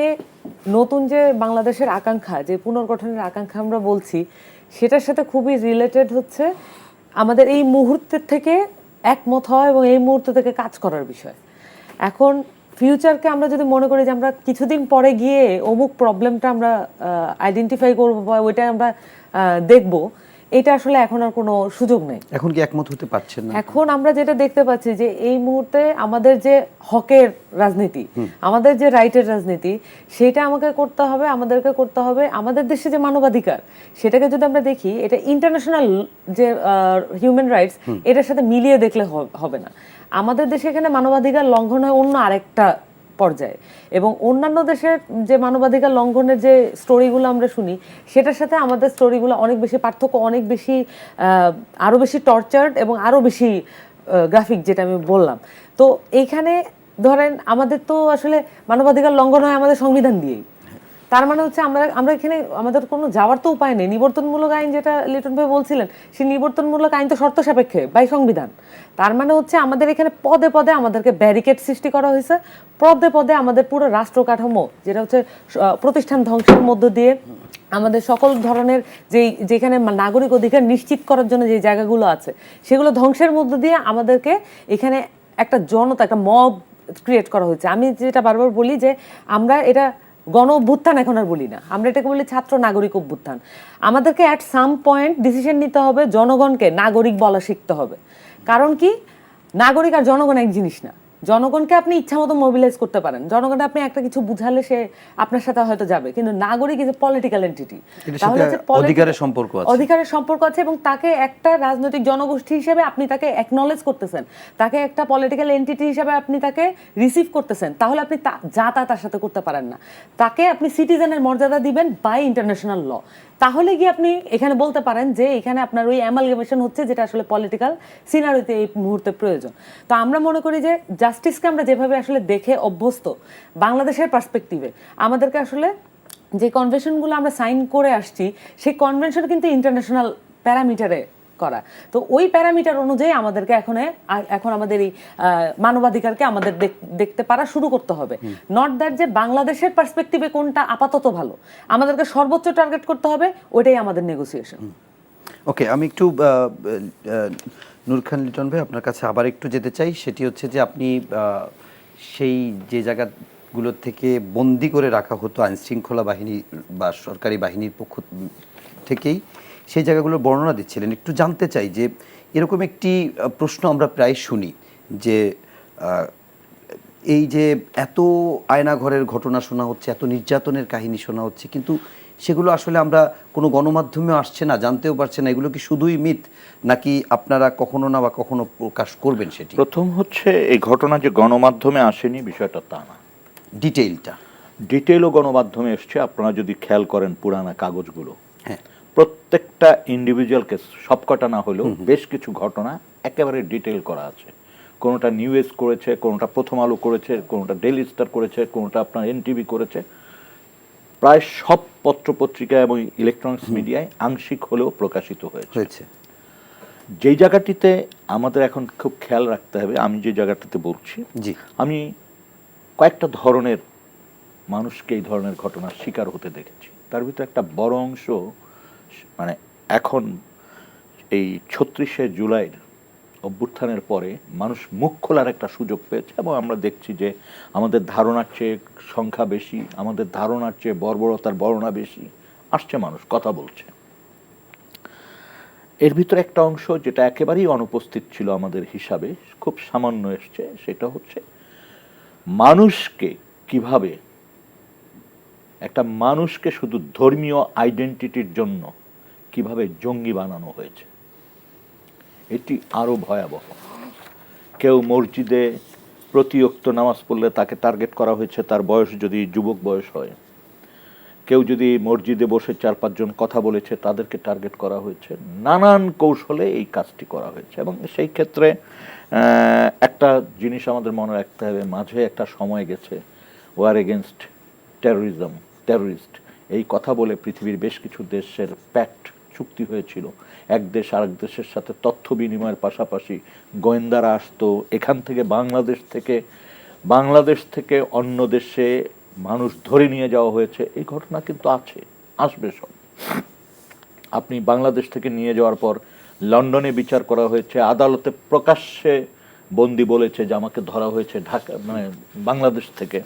নতুন যে বাংলাদেশের আকাঙ্ক্ষা, যে পুনর্গঠনের আকাঙ্ক্ষা আমরা বলছি, সেটার সাথে খুবই রিলেটেড হচ্ছে আমাদের এই মুহূর্তের থেকে একমত হওয়া এবং এই মুহূর্ত থেকে কাজ করার বিষয়। এখন ফিউচারকে আমরা যদি মনে করি যে আমরা কিছুদিন পরে গিয়ে অমুক প্রবলেমটা আমরা আইডেন্টিফাই করবো বা ওইটা আমরা দেখব, এটা আসলে এখন আর কোনো সুযোগ নেই। এখন কি একমত হতে পারছেন না? এখন আমরা যেটা দেখতে পাচ্ছি যে এই মুহূর্তে আমাদের যে হকের রাজনীতি, আমাদের যে রাইটের রাজনীতি, সেটা আমাদেরকে করতে হবে। আমাদের দেশে যে মানবাধিকার, সেটাকে যদি আমরা দেখি, এটা ইন্টারন্যাশনাল যে হিউম্যান রাইটস, এটার সাথে মিলিয়ে দেখলে হবে না। আমাদের দেশে এখানে মানবাধিকার লঙ্ঘন হয় অন্য আরেকটা পর্যায়ে, এবং অন্যান্য দেশের যে মানবাধিকার লঙ্ঘনের যে স্টোরিগুলো আমরা শুনি, সেটার সাথে আমাদের স্টোরিগুলো অনেক বেশি পার্থক্য, অনেক বেশি আরও বেশি টর্চার্ড এবং আরও বেশি গ্রাফিক, যেটা আমি বললাম। তো এইখানে ধরেন আমাদের তো আসলে মানবাধিকার লঙ্ঘন হয় আমাদের সংবিধান দিয়েই। তার মানে হচ্ছে আমরা এখানে আমাদের কোনো যাওয়ার তো উপায় নেই। নিবর্তনমূলক আইন, যেটা লিটন ভাই বলছিলেন, সেই নিবর্তনমূলক আইন তো শর্ত সাপেক্ষে বাই সংবিধান। তার মানে হচ্ছে আমাদের এখানে পদে পদে আমাদেরকে ব্যারিকেড সৃষ্টি করা হয়েছে, পদে পদে আমাদের পুরো রাষ্ট্র কাঠামো, যেটা হচ্ছে প্রতিষ্ঠান ধ্বংসের মধ্য দিয়ে আমাদের সকল ধরনের যেখানে নাগরিক অধিকার নিশ্চিত করার জন্য যে জায়গাগুলো আছে, সেগুলো ধ্বংসের মধ্য দিয়ে আমাদেরকে এখানে একটা জনতা, একটা মব ক্রিয়েট করা হয়েছে। আমি যেটা বারবার বলি যে আমরা এটা গণ অভ্যুত্থান এখন আর বলি না, আমরা এটাকে বলি ছাত্র নাগরিক অভ্যুত্থান। আমাদেরকে অ্যাট সাম পয়েন্ট ডিসিশন নিতে হবে, জনগণকে নাগরিক বলা শিখতে হবে। কারণ কি, নাগরিক আর জনগণ এক জিনিস না। জনগণকে আপনি ইচ্ছা মতো মোবিলাইজ করতে পারেন, জনগণকে আপনি একটা কিছু বুঝালে সে আপনার সাথে হয়তো যাবে, কিন্তু নাগরিক ইজ এ পলিটিক্যাল এন্টিটি। তাহলে অধিকারের সম্পর্ক আছে এবং তাকে একটা রাজনৈতিক জনগোষ্ঠী হিসেবে আপনি তাকে অ্যাকনলেজ করতেছেন, তাকে একটা পলিটিক্যাল এন্টিটি হিসেবে আপনি তাকে রিসিভ করতেছেন। তাহলে আপনি যা তার সাথে করতে পারেন না, তাকে আপনি সিটিজেনের মর্যাদা দিবেন বাই ইন্টারন্যাশনাল ল। তাহলে গিয়ে আপনি এখানে বলতে পারেন যে এখানে আপনার ওই অ্যামালগেমেশন হচ্ছে, যেটা আসলে পলিটিক্যাল সিনারিওতে এই মুহূর্তে প্রয়োজন। তো আমরা মনে করি যে জাস্টিসকে আমরা যেভাবে আসলে দেখে অভ্যস্ত বাংলাদেশের পার্সপেক্টিভে, আমাদেরকে আসলে যে কনভেনশনগুলো আমরা সাইন করে আসছি, সেই কনভেনশন কিন্তু ইন্টারন্যাশনাল প্যারামিটারে করা। তো ওই প্যারামিটার অনুযায়ী আমাদেরকে এখন আমাদের এই মানবাধিকারকে আমাদের দেখতে পারা শুরু করতে হবে। নট দ্যাট যে বাংলাদেশের পার্সপেক্টিভে কোনটা আপাতত ভালো, আমাদেরকে সর্বোচ্চ টার্গেট করতে হবে, ওইটাই আমাদের নেগোসিয়েশন। ওকে, আমি একটু নূর খান লিটন ভাই আপনার কাছে আবার একটু যেতে চাই। সেটি হচ্ছে যে আপনি সেই যে জায়গাগুলোর থেকে বন্দি করে রাখা হতো আইনশৃঙ্খলা বাহিনী বা সরকারি বাহিনীর পক্ষ থেকেই, সেই জায়গাগুলোর বর্ণনা দিচ্ছিলেন। একটু জানতে চাই যে এরকম একটি প্রশ্ন আমরা প্রায় শুনি যে এই যে এত আয়নাঘরের ঘটনা শোনা হচ্ছে, এত নির্যাতনের কাহিনী শোনা হচ্ছে, কিন্তু সেগুলো আসলে আমরা কোনো গণমাধ্যমেও আসছে না, জানতেও পারছে না, এগুলো কি শুধুই মিথ, নাকি আপনারা কখনো না বা কখনো প্রকাশ করবেন সেটি? প্রথম হচ্ছে, এই ঘটনা যে গণমাধ্যমে আসেনি বিষয়টা তা না, ডিটেইলটা। ডিটেলও গণমাধ্যমে এসছে। আপনারা যদি খেয়াল করেন পুরানা কাগজগুলো, হ্যাঁ, প্রত্যেকটা ইন্ডিভিজুয়াল কেস, সবকটা না হলেও বেশ কিছু ঘটনা একেবারে ডিটেল করা আছে। কোনোটা নিউজ করেছে, কোনোটা প্রথম আলো করেছে, কোনোটা ডেইলি স্টার করেছে, কোনোটা আপনার এনটিভি করেছে। প্রায় সব পত্রপত্রিকা এবং ইলেকট্রনিক্স মিডিয়ায় আংশিক হলেও প্রকাশিত হয়েছে। যেই জায়গাটিতে আমাদের এখন খুব খেয়াল রাখতে হবে, আমি যে জায়গাটাতে বলছি, জি, আমি কয়েকটা ধরনের মানুষকে এই ধরনের ঘটনার শিকার হতে দেখেছি। তার ভিতরে একটা বড় অংশ মানে এখন এই 36শে জুলাইয়ের অভ্যুত্থানের পরে মানুষ মুখ খোলার একটা সুযোগ পেয়েছে, এবং আমরা দেখছি যে আমাদের ধারণার চেয়ে সংখ্যা বেশি, আমাদের ধারণার চেয়ে বর্বরতার বর্ণনা বেশি, আসছে মানুষ কথা বলছে। এর ভিতরে একটা অংশ যেটা একেবারেই অনুপস্থিত ছিল আমাদের হিসাবে, খুব সামান্য এসছে, সেটা হচ্ছে মানুষকে কিভাবে, একটা মানুষকে শুধু ধর্মীয় আইডেন্টিটির জন্য কিভাবে জঙ্গি বানানো হয়েছে। এটি আরো ভয়াবহ। কেউ মসজিদে প্রতি ওয়াক্ত নামাজ পড়লে তাকে টার্গেট করা হয়েছে, তার বয়স যদি যুবক বয়স হয়। কেউ যদি মসজিদে বসে 4-5 জন কথা বলেছে, তাদেরকে টার্গেট করা হয়েছে। নানান কৌশলে এই কাজটি করা হয়েছে। এবং সেই ক্ষেত্রে একটা জিনিস আমাদের মনে রাখতে হবে, মাঝে একটা সময় গেছে ওয়ার এগেনস্ট টেররিস্ট এই কথা বলে পৃথিবীর বেশ কিছু দেশের প্যাক্ট, চুক্তি হয়েছিল। এক দেশ আরেক দেশের সাথে তথ্য বিনিময়ের পাশাপাশি গোয়েন্দারা আসতো এখান থেকে, বাংলাদেশ থেকে অন্য দেশে মানুষ ধরে নিয়ে যাওয়া হয়েছে। এই ঘটনা কিন্তু আছে, আসবে সব। আপনি বাংলাদেশ থেকে নিয়ে যাওয়ার পর লন্ডনে বিচার করা হয়েছে, আদালতে প্রকাশ্যে বন্দি বলেছে যে আমাকে ধরা হয়েছে ঢাকা, মানে বাংলাদেশ থেকে।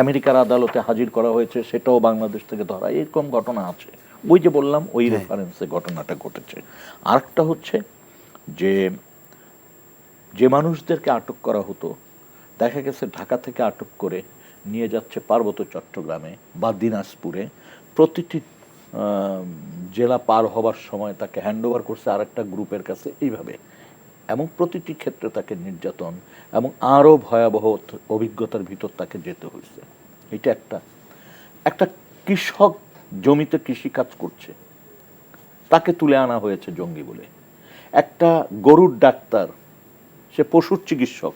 আমেরিকার আদালতে হাজির করা হয়েছে, সেটাও বাংলাদেশ থেকে ধরা। এরকম ঘটনা আছে। ওই যে বললাম, ওই রেফারেন্সে ঘটনাটা ঘটেছে। আরেকটা হচ্ছে যে মানুষদেরকে আটক করা হতো, দেখা গেছে ঢাকা থেকে আটক করে নিয়ে যাচ্ছে পার্বত্য চট্টগ্রামে বা দিনাজপুরে। প্রতিটি জেলা পার হবার সময় তাকে হ্যান্ডওভার করছে আরেকটা গ্রুপের কাছে, এইভাবে। এবং প্রতিটি ক্ষেত্রে তাকে নির্যাতন এবং আরো ভয়াবহ অভিজ্ঞতার ভিতর তাকে যেতে হয়েছে। এটা একটা কৃষক জমিতে কৃষিকাজ করছে, তাকে তুলে আনা হয়েছে জঙ্গি বলে। একটা গরুর ডাক্তার, সে পশুর চিকিৎসক,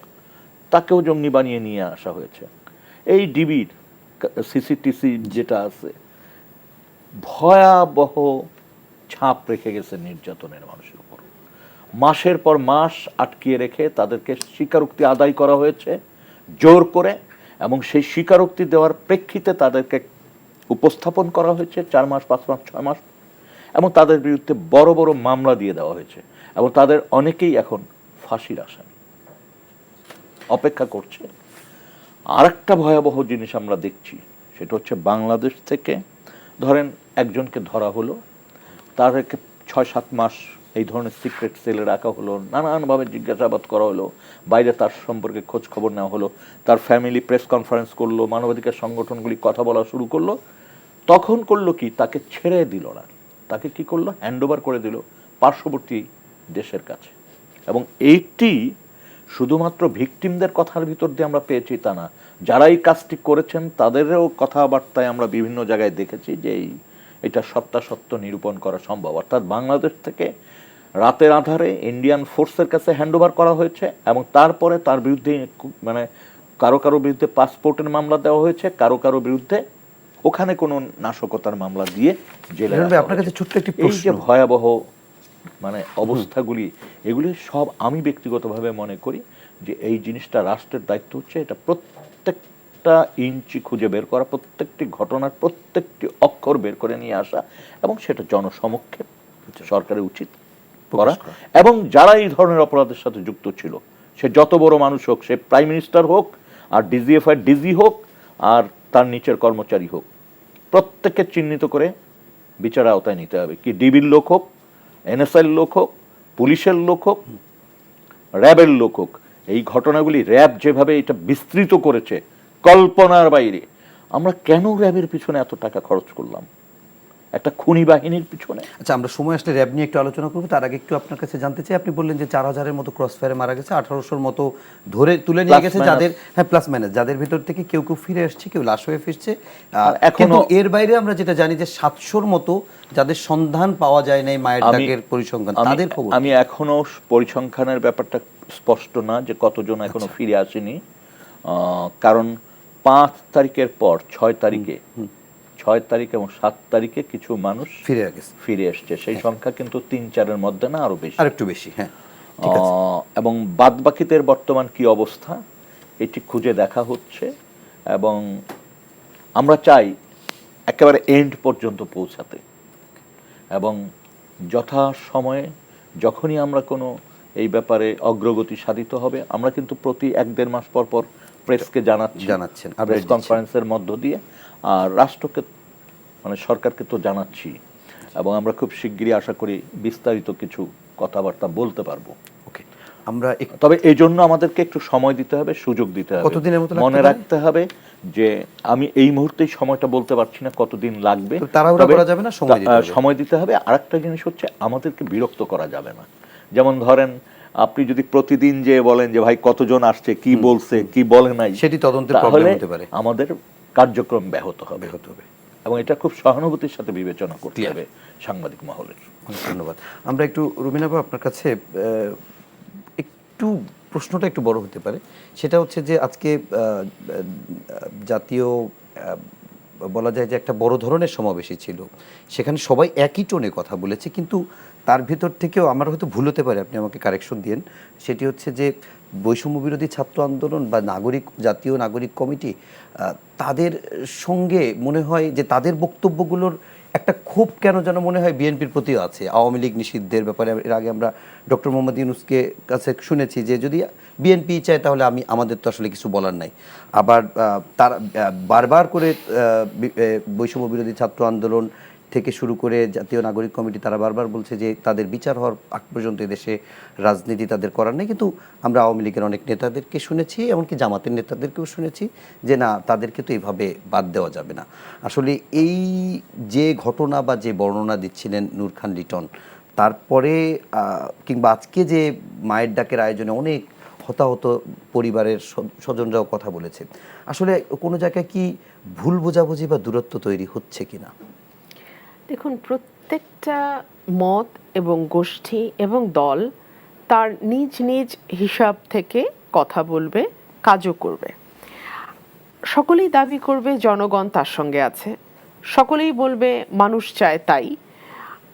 তাকেও জঙ্গি বানিয়ে নিয়ে আসা হয়েছে। এই ডিবির সিসিটিসি যেটা আছে, ভয়াবহ ছাপ রেখে গেছে নির্যাতনের মানুষের উপর। মাসের পর মাস আটকিয়ে রেখে তাদেরকে স্বীকারোক্তি আদায় করা হয়েছে জোর করে, এবং সেই স্বীকারোক্তি দেওয়ার প্রেক্ষিতে তাদেরকে উপস্থাপন করা হয়েছে 4 মাস, 5 মাস, 6 মাস, এবং তাদের বিরুদ্ধে বড় বড় মামলা দিয়ে দেওয়া হয়েছে। এবং তাদের অনেকেই এখন ফাঁসির আসামি অপেক্ষা করছে। আরেকটা ভয়াবহ জিনিস আমরা দেখছি, সেটা হচ্ছে বাংলাদেশ থেকে ধরেন একজনকে ধরা হলো, তাদেরকে 6-7 মাস এই ধরনের সিক্রেট সেলে রাখা হলো, নানানভাবে জিজ্ঞাসাবাদ করা হলো, বাইরে তার সম্পর্কে খোঁজ খবর নেওয়া হলো, তার ফ্যামিলি প্রেস কনফারেন্স করলো, মানবাধিকার সংগঠনগুলি কথা বলা শুরু করলো। তখন করলো কি, তাকে ছেড়ে দিল না, তাকে কি করলো, হ্যান্ডওভার করে দিল পার্শ্ববর্তী দেশের কাছে। এবং এইটি শুধুমাত্র ভিকটিমদের কথার ভিতর দিয়ে আমরা পেয়েছি তা না, যারা এই কাজটি করেছেন তাদেরও কথাবার্তায় আমরা বিভিন্ন জায়গায় দেখেছি যে এটা সত্যাসত্য নিরূপণ করা সম্ভব। অর্থাৎ বাংলাদেশ থেকে রাতের আধারে ইন্ডিয়ান ফোর্সের কাছে হ্যান্ডওভার করা হয়েছে, এবং তারপরে তার বিরুদ্ধে কারো কারো বিরুদ্ধে পাসপোর্টের মামলা দেওয়া হয়েছে, কারো বিরুদ্ধে ওখানে কোনো নাশকতার মামলা দিয়ে জেলে। আপনার কাছে ছোট্ট একটি এই যে ভয়াবহ অবস্থাগুলি, এগুলি সব আমি ব্যক্তিগতভাবে মনে করি যে এই জিনিসটা রাষ্ট্রের দায়িত্ব হচ্ছে এটা প্রত্যেকটা ইঞ্চি খুঁজে বের করা, প্রত্যেকটি ঘটনার প্রত্যেকটি অক্ষর বের করে নিয়ে আসা, এবং সেটা জনসমক্ষে সরকারের উচিত করা, এবং যারা এই ধরনের অপরাধের সাথে যুক্ত ছিল, সে যত বড় মানুষ হোক, সে প্রাইম মিনিস্টার হোক, আর ডিজিএফআই ডিজি হোক, আর তার নিচের কর্মচারী হোক, প্রত্যেককে চিহ্নিত করে বিচারের আওতায় নিতে হবে। কি ডিবির লোক হোক, এনএসআইয়ের লোক হোক, পুলিশের লোক হোক, র্যাবের লোক হোক। এই ঘটনাগুলি র্যাব যেভাবে এটা বিস্তৃত করেছে কল্পনার বাইরে। আমরা কেন র্যাবের পিছনে এত টাকা খরচ করলাম একটা খুনি বাহিনীর পিছনে? আচ্ছা, আমরা সময় আসলে র্যাব নিয়ে একটু আলোচনা করবো। তার আগে একটু আপনার কাছে জানতে চাই, আপনি বললেন যে 4000-এর মতো ক্রস ফায়ারে মারা গেছে, 1800-র মতো ধরে তুলে নিয়ে গেছে, যাদের প্লাস মাইনাস, যাদের ভিতর থেকে কেউ কেউ ফিরে আসছে, কেউ লাশ হয়ে ফিরছে। কিন্তু এর বাইরে আমরা যেটা জানি যে 700-র মতো যাদের সন্ধান পাওয়া যায় নাই, মায়ের ডাকের পরিসংখ্যান, তাদের খবর। আমি এখনো পরিসংখ্যানের ব্যাপারটা স্পষ্ট না যে কতজন এখনো ফিরে আসেনি, কারণ 5 তারিখের পর 6 তারিখ এবং 7 তারিখে কিছু মানুষ ফিরে এসছে। সেই সংখ্যা কিন্তু 3-4-এর মধ্যে না, আরো বেশি, আরেকটু বেশি। হ্যাঁ, ঠিক আছে। এবং বাদবাকিদের বর্তমান কি অবস্থা এটি খুঁজে দেখা হচ্ছে, এবং আমরা চাই একেবারে এন্ড পর্যন্ত পৌঁছাতে, এবং যথা সময়ে যখনই আমরা কোনো এই ব্যাপারে অগ্রগতি সাধিত হবে, আমরা কিন্তু প্রতি 1-1.5 মাস পর পর প্রেসকে জানাচ্ছেন প্রেস কনফারেন্সের মধ্য দিয়ে, আর রাষ্ট্রকে মানে সরকারকে তো জানাচ্ছি, এবং আমরা খুব শিগগিরই আশা করি বিস্তারিত কিছু কথাবার্তা বলতে পারবো। ওকে, আমরা তবে এই জন্য আমাদেরকে একটু সময় দিতে হবে, সুযোগ দিতে হবে। কতদিনের মতো মনে রাখতে হবে যে আমি এই মুহূর্তেই সময়টা বলতে পারছি না কতদিন লাগবে, তাড়াহুড়া করা যাবে না, সময় দিতে হবে। আরেকটা জিনিস হচ্ছে, আমাদেরকে বিরক্ত করা যাবে না। যেমন ধরেন, আপনি যদি প্রতিদিন যে বলেন যে ভাই কতজন আসছে, কি বলছে, কি বলে নাই, সেটি তদন্তের প্রবলেম হতে পারে, আমাদের কার্যক্রম ব্যাহত হবে, এবং এটা খুব সহানুভূতির সাথে বিবেচনা করতে হবে সাংবাদিক মহলের। ধন্যবাদ। আমরা একটু রুমিন আপা, আপনার কাছে একটু প্রশ্নটা একটু বড় হতে পারে, সেটা হচ্ছে যে আজকে জাতীয় বলা যায় যে একটা বড় ধরনের সমাবেশই ছিল, সেখানে সবাই একই টোনে কথা বলেছে, কিন্তু তার ভিতর থেকেও আমার হয়তো ভুল হতে পারে, আপনি আমাকে কারেকশন দিয়েন, সেটি হচ্ছে যে বৈষম্য বিরোধী ছাত্র আন্দোলন বা জাতীয় নাগরিক কমিটি, তাদের সঙ্গে মনে হয় যে তাদের বক্তব্যগুলোর একটা ক্ষোভ কেন যেন মনে হয় বিএনপির প্রতিও আছে। আওয়ামী লীগ নিষিদ্ধের ব্যাপারে এর আগে আমরা ডক্টর মোহাম্মদ ইউনূসকে কাছে শুনেছি যে যদি বিএনপি চায় তাহলে আমাদের তো আসলে কিছু বলার নাই। আবার তারা বারবার করে বৈষম্য বিরোধী ছাত্র আন্দোলন থেকে শুরু করে জাতীয় নাগরিক কমিটি, তারা বারবার বলছে যে তাদের বিচার হওয়ার আগ পর্যন্ত এদেশে রাজনীতি তাদের করার নেই। কিন্তু আমরা আওয়ামী লীগের অনেক নেতাদেরকে শুনেছি, এমনকি জামাতের নেতাদেরকেও শুনেছি যে না, তাদেরকে তো এইভাবে বাদ দেওয়া যাবে না। আসলে এই যে ঘটনা বা যে বর্ণনা দিচ্ছিলেন নূর খান লিটন, তারপরে কিংবা আজকে যে মায়ের ডাকের আয়োজনে অনেক হতাহত পরিবারের স্বজনরাও কথা বলেছে, আসলে কোনো জায়গায় কি ভুল বোঝাবুঝি বা দূরত্ব তৈরি হচ্ছে কিনা? দেখুন, প্রত্যেকটা মত এবং গোষ্ঠী এবং দল তার নিজ নিজ হিসাব থেকে কথা বলবে, কাজও করবে। সকলেই দাবি করবে জনগণ তার সঙ্গে আছে, সকলেই বলবে মানুষ চায় তাই।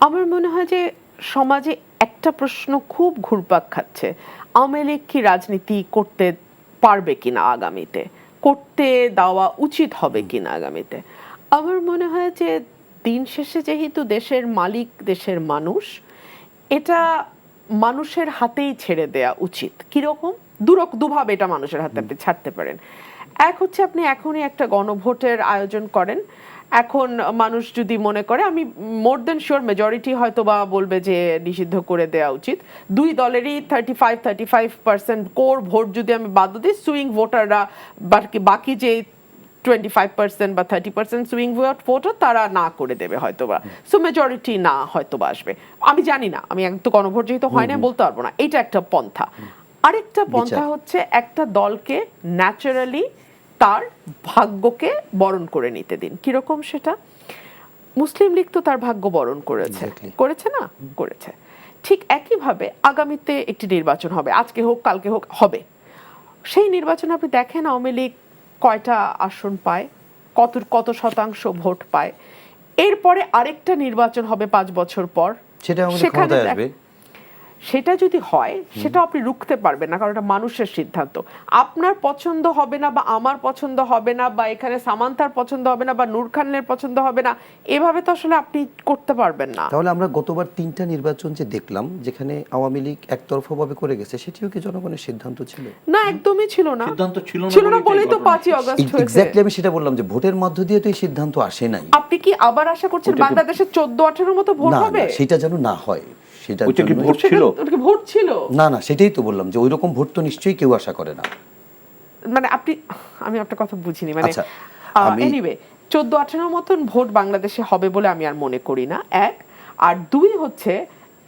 আমার মনে হয় যে সমাজে একটা প্রশ্ন খুব ঘুরপাক খাচ্ছে, আওয়ামী লীগ কি রাজনীতি করতে পারবে কিনা আগামীতে, করতে দেওয়া উচিত হবে কিনা আগামীতে। আমার মনে হয় যে দিন শেষে যেহেতু দেশের মালিক দেশের মানুষ, এটা মানুষের হাতেই ছেড়ে দেয়া উচিত। কিরকম? দুভাবে এটা মানুষের হাতে আপনি ছাড়তে পারেন। এক হচ্ছে, আপনি এখনই একটা গণভোটের আয়োজন করেন, এখন মানুষ যদি মনে করে, আমি মোর দেন শিওর মেজরিটি হয়তো বা বলবে যে নিষিদ্ধ করে দেওয়া উচিত। দুই দলেরই 35% কোর ভোট যদি আমি বাদ দিই, সুইং ভোটাররা বাকি যে 25% বা 30% সুইং ভোটার তারা না করে দেবে হয়তোবা, সো মেজরিটি না হয়তোবা আসবে। আমি জানি না, আমি একদম গণভোট যেহেতু হয় না বলতে পারবো না। এটা একটা পন্থা। আরেকটা পন্থা হচ্ছে একটা দলকে ন্যাচারালি তার ভাগ্যকে বরণ করে নিতে দিন। কিরকম সেটা? মুসলিম লীগ তো তার ভাগ্য বরণ করেছে না? করেছে। ঠিক একইভাবে আগামীতে একটি নির্বাচন হবে, আজকে হোক কালকে হোক হবে। সেই নির্বাচনে আপনি দেখেন আওয়ামী লীগ কয়টা আসন পায়, কত শতাংশ ভোট পায়। এরপরে আরেকটা নির্বাচন হবে 5 বছর পর, সেটা যদি হয় সেটা আপনি রুখতে পারবেন না, কারণ এটা মানুষের সিদ্ধান্ত। আপনার পছন্দ হবে না বা আমার পছন্দ হবে না বা এখানে সামান্তার পছন্দ হবে না বা নূর খানের পছন্দ হবে না, এভাবে তো আসলে আপনি করতে পারবেন না। তাহলে আমরা গতবার 3টা নির্বাচন যে দেখলাম যেখানে আওয়ামী লীগ একতরফাভাবে করে গেছে, সেটিও কি জনগণের সিদ্ধান্ত ছিল? না, একদমই ছিল না। সিদ্ধান্ত ছিল না বলেই তো 5ই আগস্ট হয়েছে। এক্স্যাক্টলি আমি সেটা বললাম যে ভোটের মধ্য দিয়ে তো এই সিদ্ধান্ত আসে নাই। আপনি কি আবার আশা করছেন বাংলাদেশে 14-18 মতো ভোট না হবে? না, সেটা যেন না হয়, সেটা ওইটা কি ভোট ছিল? ওটা কি ভোট ছিল? না না, সেটাই তো বললাম যে ওইরকম ভোট তো নিশ্চয়ই কেউ আশা করে না। মানে আমি আপনার কথা বুঝিনি, মানে আচ্ছা, এনিওয়ে 14-18 মতন ভোট বাংলাদেশে হবে বলে আমি আর মনে করি না, এক। আর দুই হচ্ছে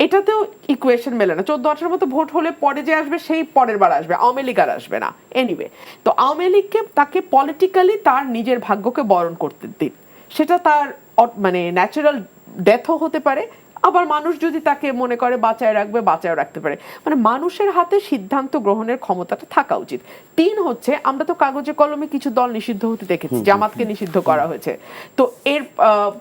এটাতেও ইকুয়েশন মেলে না। 14-18 মতো ভোট হলে পরে যে আসবে সেই পরের বার আসবে, আওয়ামী লীগ আর আসবে না। এনিওয়ে, তো আওয়ামী লীগকে তাকে পলিটিক্যালি তার নিজের ভাগ্যকে বরণ করতে দিন, সেটা তার মানে ন্যাচারাল ডেথও হতে পারে, আবার মানুষ যদি তাকে মনে করে বাঁচায় রাখবে বাঁচায় রাখতে পারে। মানে মানুষের হাতে সিদ্ধান্ত গ্রহণের ক্ষমতাটা থাকা উচিত। 3 হচ্ছে আমরা তো কাগজে কলমে কিছু দল নিষিদ্ধ হতে দেখেছি, জামাতকে নিষিদ্ধ করা হয়েছে, তো এর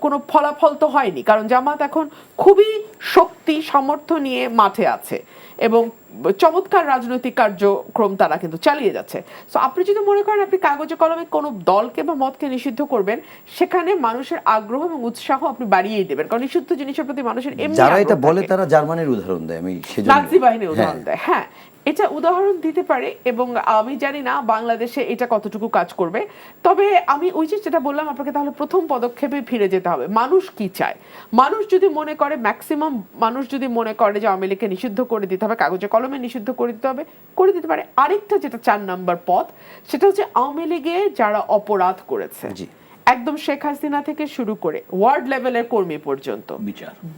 কোনো ফলাফল তো হয়নি, কারণ জামাত এখন খুবই শক্তি সামর্থ্য নিয়ে মাঠে আছে এবং চমৎকার রাজনৈতিক কার্যক্রম তারা কিন্তু চালিয়ে যাচ্ছে। সো আপনি যদি মনে করেন আপনি কাগজে কলমে কোনো দলকে বা মতকে নিষিদ্ধ করবেন, সেখানে মানুষের আগ্রহ এবং উৎসাহ আপনি বাড়িয়েই দেবেন, কারণ নিষিদ্ধ জিনিসের প্রতি মানুষের এমনি যারা এটা আগ্রহ বলে থাকে। তারা জার্মানির উদাহরণ দেয়, আমি সেজন্য নাৎসি বাহিনীর উদাহরণ দেয়। হ্যাঁ, এটা উদাহরণ দিতে পারে এবং আমি জানি না বাংলাদেশে এটা কতটুকু কাজ করবে। তবে আমি ওই যে যেটা বললাম আপনাকে, তাহলে প্রথম পদক্ষেপে ফিরে যেতে হবে। মানুষ কি চায়? মানুষ যদি মনে করে, ম্যাক্সিমাম মানুষ যদি মনে করে যে আওয়ামী লীগকে নিষিদ্ধ করে দিতে হবে, কাগজে কলমে নিষিদ্ধ করে দিতে হবে, করে দিতে পারে। আরেকটা যেটা 4 নাম্বার পথ, সেটা হচ্ছে আওয়ামী লীগে যারা অপরাধ করেছে, জি, একদম শেখ হাসিনা থেকে শুরু করে ওয়ার্ড লেভেলের কর্মী পর্যন্ত